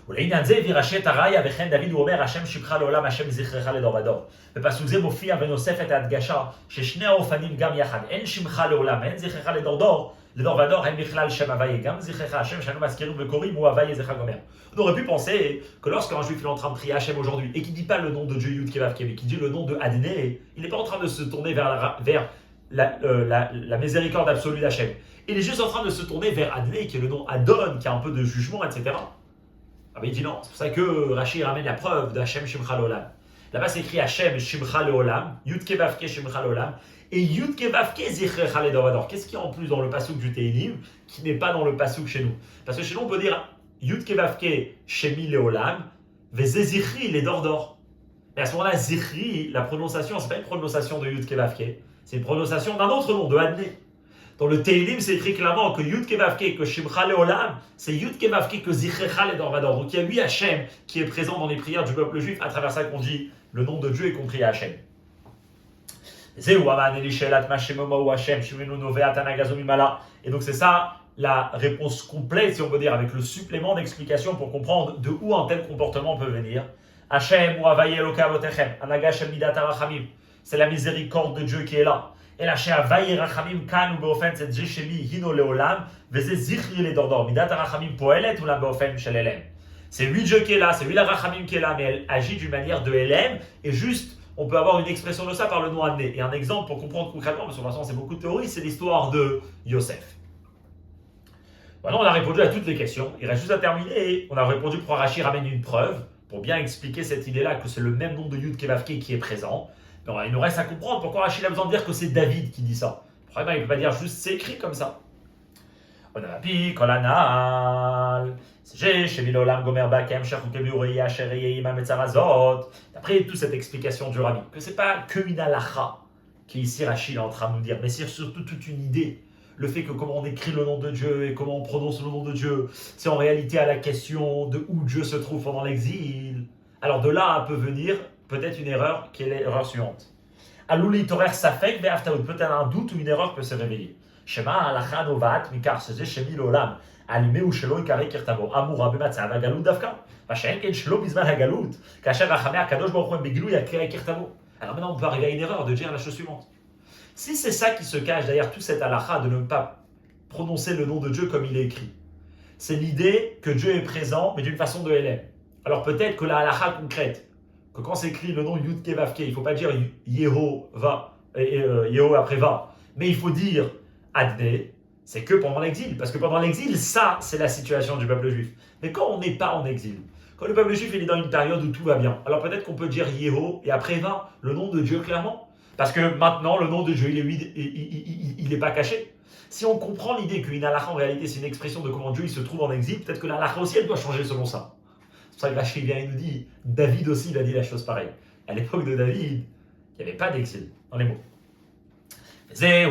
ולעניין זה הביא רש"י את הראיה וכן דוד הוא אומר השם שפחה לעולם השם זכרך לדור ודור. בפסוק זה מופיע ונוסף את ההדגשה ששני האופנים גם יחד, אין שמך לעולם, אין זכרך לדור ודור, הם בכלל שם הוויה, גם זכרך השם שאנו מזכירים וקוראים הוא הוויה זכר גומר. On aurait pu penser que lorsqu'un juif est en train de prier Hachem aujourd'hui et qui ne dit pas le nom de Dieu Yud Kevav Ke, mais qui dit le nom de Adné, il n'est pas en train de se tourner vers la miséricorde absolue d'Hachem. Il est juste en train de se tourner vers Adné, qui est le nom Adon, qui a un peu de jugement, etc. Ah ben il dit non, c'est pour ça que Rashi ramène la preuve d'Hachem Shimcha Leolam. Là-bas c'est écrit Hachem Shimcha Leolam, Yud Kevavke Shimcha Leolam, et Yud Kevavke Zichrecha Ledor. Qu'est-ce qu'il y a en plus dans le passouk du Teilim qui n'est pas dans le passouk chez nous? Parce que chez nous on peut dire Yud Kevavke Shemi Leolam, Vezezichri Ledor. Et à ce moment-là, Zichri, la prononciation, c'est pas une prononciation de Yud Kevavke, c'est une prononciation d'un autre nom, de Adné. Dans le Teilim, c'est écrit clairement que Yud Kevavke, que Shimcha Leolam, c'est Yud Kevavke, que Zichrecha Ledor Vador. Donc il y a lui Hachem qui est présent dans les prières du peuple juif, à travers ça qu'on dit le nom de Dieu et qu'on prie à Hachem. Et donc c'est ça la réponse complète, si on peut dire, avec le supplément d'explication pour comprendre de où un tel comportement peut venir. Hachem ou Havaye Eloka Avotechem, Anaga Shel Midat HaRachamim. C'est la miséricorde de Dieu qui est là. Et là, chez Havaye Rachamim Kan ou Beofen, c'est Jeshemi Hino Leolam, Veze Zichri le Dordor, Midat HaRachamim Poelet ou la Beofen Shel Elem. C'est lui Dieu qui est là, c'est lui la Rachamim qui est là, mais elle agit d'une manière de Elem, et juste, on peut avoir une expression de ça par le nom Adné. Et un exemple pour comprendre concrètement, parce que de toute façon c'est beaucoup de théories, c'est l'histoire de Yosef. Maintenant, on a répondu à toutes les questions. Il reste juste à terminer. On a répondu pour Rashi ramène une preuve pour bien expliquer cette idée-là que c'est le même nom de Yud Kevavke qui est présent. Donc, il nous reste à comprendre pourquoi Rashi a besoin de dire que c'est David qui dit ça. Pourquoi il ne peut pas dire juste c'est écrit comme ça. On a appris Kolanal. D'après toute cette explication du Rabbi, que c'est pas que une halakha qui ici Rashi est en train de nous dire, mais c'est surtout toute une idée. Le fait que comment on écrit le nom de Dieu et comment on prononce le nom de Dieu, c'est en réalité à la question de où Dieu se trouve pendant l'exil. Alors de là peut venir peut-être une erreur qui est l'erreur suivante. Alouli torer safek ve'aftaout, peut-être un doute ou une erreur peut se réveiller. Shema halakha novat mikar seze shemi lolam. Allumé ou shelo ikari kirtavo. Amoura bematzav hagalut davka. Vachem ken shelo bizman hagalut. Kasher rachamei akadosh baruch hu begilou yakari kirtavo. Alors maintenant on peut arriver à une erreur de dire la chose suivante. Si c'est ça qui se cache derrière tout cet halakha de ne pas prononcer le nom de Dieu comme il est écrit, c'est l'idée que Dieu est présent, mais d'une façon de LM. Alors peut-être que la halakha concrète, que quand s'écrit le nom Yud Kevavke, il ne faut pas dire Yehovah, Yeho après va, mais il faut dire Adné, c'est que pendant l'exil. Parce que pendant l'exil, ça, c'est la situation du peuple juif. Mais quand on n'est pas en exil, quand le peuple juif il est dans une période où tout va bien, alors peut-être qu'on peut dire Yeho et après va, le nom de Dieu clairement. Parce que maintenant, le nom de Dieu, il n'est pas caché. Si on comprend l'idée qu'une halakha, en réalité, c'est une expression de comment Dieu il se trouve en exil, peut-être que la halakha aussi, elle doit changer selon ça. C'est pour ça que Rashi vient et nous dit, David aussi, il a dit la chose pareille. À l'époque de David, il n'y avait pas d'exil, dans les mots. C'est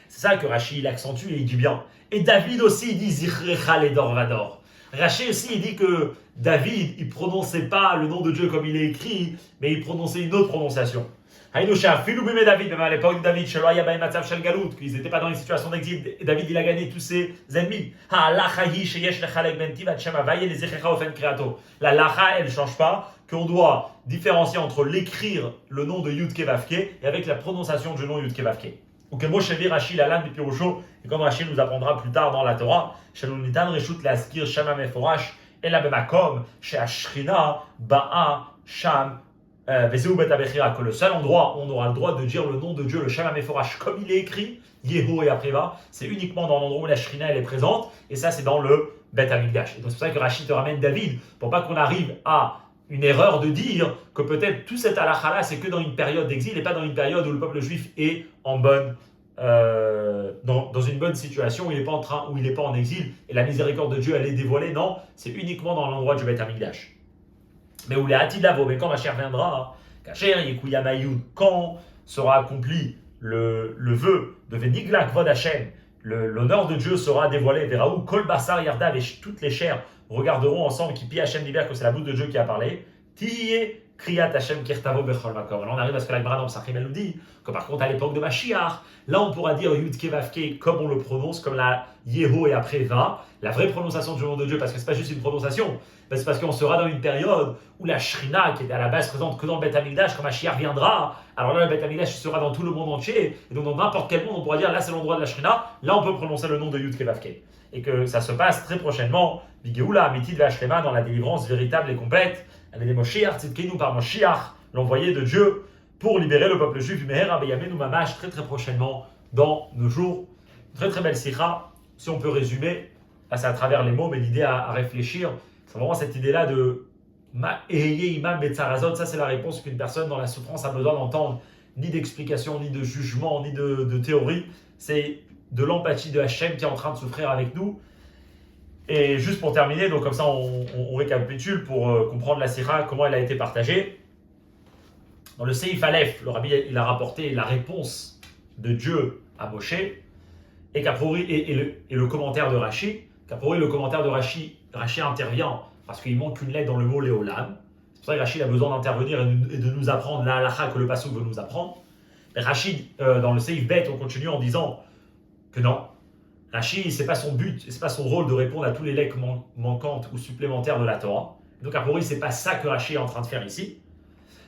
ça que Rashi l'accentue et il dit bien. Et David aussi, il dit Zichrecha ledor vador. Rashi aussi, il dit que David, il ne prononçait pas le nom de Dieu comme il est écrit, mais il prononçait une autre prononciation. David, même à l'époque de David, qu'ils n'étaient pas dans une situation d'exil, et David, il a gagné tous ses ennemis. La lacha, elle ne change pas, qu'on doit différencier entre l'écrire, le nom de Yud Kevavke, et avec la prononciation du nom Yud Kevavke. ou que Moshe vi Rashi Lalan Bipirusho, et comme Rashi nous apprendra plus tard dans la Torah, Shalunitan Reshut Laskir Shama Meforash, Ela Bemakom, Chez Ashrina, Ba'a, Sham, Vezeu Bet Abechira, que le seul endroit où on aura le droit de dire le nom de Dieu, le Shama Meforash, comme il est écrit, Yeho et Apreva, c'est uniquement dans l'endroit où la Shrina elle est présente, et ça c'est dans le Bet Amikdash. Et donc c'est pour ça que Rashi te ramène David, pour pas qu'on arrive à une erreur de dire que peut-être tout cet halakha-là, c'est que dans une période d'exil et pas dans une période où le peuple juif est en bonne, dans une bonne situation, où il n'est pas en exil et la miséricorde de Dieu elle est dévoilée. Non, c'est uniquement dans l'endroit du Beth Amikdash. Mais où les Hatidavo, mais quand Mashiach viendra, Kacher, Yekuyamayud, quand sera accompli le vœu de Venigla Kvod Hashem, l'honneur de Dieu sera dévoilé. Veraou, Kol Basar Yardav, et toutes les chairs regarderont ensemble qui pi Hashem libère que c'est la bouche de Dieu qui a parlé. Tiye Kriyat Hashem Kirtavo Bechol Makom. Alors on arrive à ce que la Gemara dans Psachim elle nous dit que par contre à l'époque de Mashiach, là on pourra dire Yud Kevavke comme on le prononce, comme la Yeho et après Va, la vraie prononciation du nom de Dieu, parce que c'est pas juste une prononciation, c'est parce qu'on sera dans une période où la Shrina, qui était à la base présente que dans le Beth Amikdash, quand Mashiach viendra, alors là le Beth Amikdash sera dans tout le monde entier, et donc dans n'importe quel monde on pourra dire là c'est l'endroit de la Shrina, là on peut prononcer le nom de Yud Kevavke. Et que ça se passe très prochainement, Bigeoula, Amitid Vashlema, dans la délivrance véritable et complète, avec des Moshiach, Tzidkenu par Moshiach, l'envoyé de Dieu, pour libérer le peuple juif, Meher Abeyamenu Mamash, très très prochainement, dans nos jours. Très très belle sikha, si on peut résumer, là c'est à travers les mots, mais l'idée à réfléchir, c'est vraiment cette idée-là de Eheye Imam Betzarazot, ça c'est la réponse qu'une personne dans la souffrance a besoin d'entendre, ni d'explication, ni de jugement, ni de théorie, c'est de l'empathie de Hachem qui est en train de souffrir avec nous. Et juste pour terminer, donc comme ça on récapitule pour comprendre la sikha, comment elle a été partagée. Dans le Seif Aleph, le Rabbi il a rapporté la réponse de Dieu à Moshe, et le commentaire de Rashi. Qu'après le commentaire de Rashi intervient parce qu'il manque une lettre dans le mot Léolam. C'est pour ça que Rashi a besoin d'intervenir et de nous apprendre la halakha que le pasuk veut nous apprendre. Mais Rashi, dans le Seif Bet, on continue en disant que non, Rashi, c'est pas son but, c'est pas son rôle de répondre à tous les lettres manquantes ou supplémentaires de la Torah. Donc a priori, c'est pas ça que Rashi est en train de faire ici.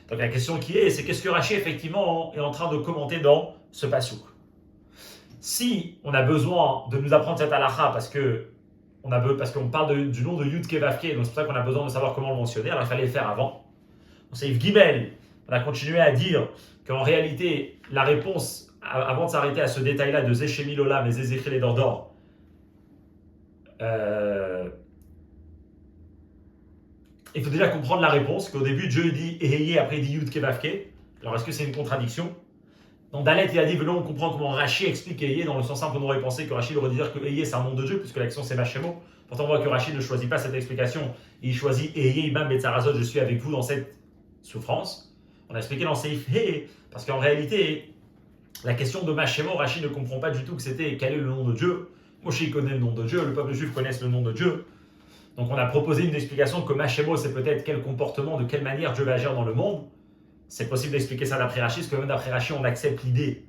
Donc la question c'est qu'est-ce que Rashi effectivement est en train de commenter dans ce pasuk. Si on a besoin de nous apprendre cette halakha parce qu'on parle du nom de Yud Kevavke, donc c'est pour ça qu'on a besoin de savoir comment le mentionner, alors il fallait le faire avant. On sait Gimel, on a continué à dire qu'en réalité, la réponse, avant de s'arrêter à ce détail-là de Zéchémi Lolam et Zézéchiel et Dordor, il faut déjà comprendre la réponse, qu'au début Dieu dit Eheye, après il dit Yud Kevavke. Alors est-ce que c'est une contradiction? Dans Dalet, il a dit, venons, on comprend comment Rashi explique Eheye, dans le sens simple, on aurait pensé que Rashi aurait dit dire que Eheye c'est un nom de Dieu, puisque l'action c'est Machemo. Pourtant, on voit que Rashi ne choisit pas cette explication, il choisit Eheye, Imam Betzarazot, je suis avec vous dans cette souffrance. On a expliqué dans Seif He, parce qu'en réalité, la question de Machemo, Rashi ne comprend pas du tout que c'était quel est le nom de Dieu. Moshe connaît le nom de Dieu, le peuple juif connaît le nom de Dieu. Donc on a proposé une explication que Machemo, c'est peut-être quel comportement, de quelle manière Dieu va agir dans le monde. C'est possible d'expliquer ça d'après Rashi, parce que même d'après Rashi, on accepte l'idée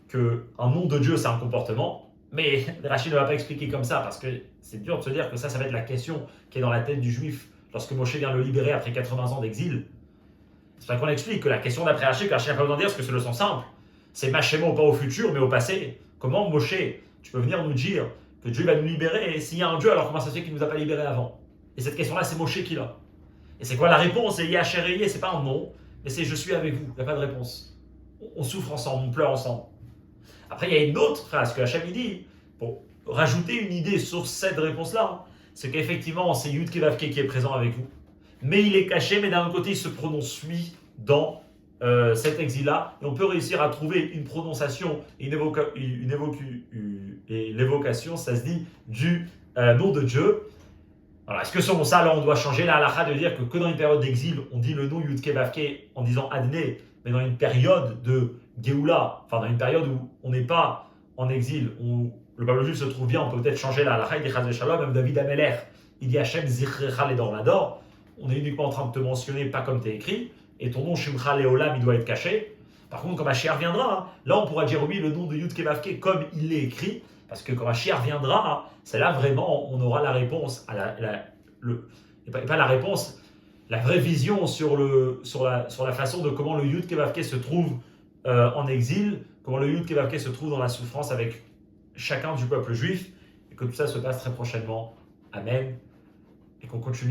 qu'un nom de Dieu, c'est un comportement. Mais Rashi ne va pas expliquer comme ça, parce que c'est dur de se dire que ça va être la question qui est dans la tête du juif lorsque Moshe vient le libérer après 80 ans d'exil. C'est pour ça qu'on explique que la question d'après Rashi, que Rashi n'a pas besoin de dire, parce que c'est le sens simple, c'est Machemo, pas au futur, mais au passé. Comment Moshe, tu peux venir nous dire que Dieu va nous libérer, et s'il y a un Dieu, alors comment ça se fait qu'il ne nous a pas libérés avant? Et cette question-là, c'est Moshe qui l'a. Et c'est quoi la réponse? Et Yacher, c'est pas un nom, mais c'est je suis avec vous, il n'y a pas de réponse. On souffre ensemble, on pleure ensemble. Après, il y a une autre phrase que Hachem dit, pour rajouter une idée sur cette réponse-là, c'est qu'effectivement, c'est Yud Kevavke qui est présent avec vous. Mais il est caché, mais d'un autre côté, il se prononce lui dans cet exil-là. Et on peut réussir à trouver une prononciation et l'évocation, ça se dit, du nom de Dieu. Alors, est-ce que selon ça, là, on doit changer la halakha de dire que dans une période d'exil, on dit le nom Yud Kevavke en disant Adné, mais dans une période de Géoula, enfin dans une période où on n'est pas en exil, où le peuple juif se trouve bien, on peut peut-être changer la halakha, il dit Chaz Shalom, même David Ameler, il dit Hachem Zichrecha Ledor Lador, on est uniquement en train de te mentionner, pas comme tu es écrit, et ton nom Shimcha Leolam, il doit être caché. Par contre, quand Mashiach viendra, là on pourra dire oui, le nom de Yud Kevavke comme il est écrit, parce que quand Mashiach viendra, c'est là vraiment on aura la réponse, pas la réponse, la vraie vision sur la façon de comment le Yud Kevavke se trouve en exil, comment le Yud Kevavke se trouve dans la souffrance avec chacun du peuple juif, et que tout ça se passe très prochainement. Amen. Et qu'on continue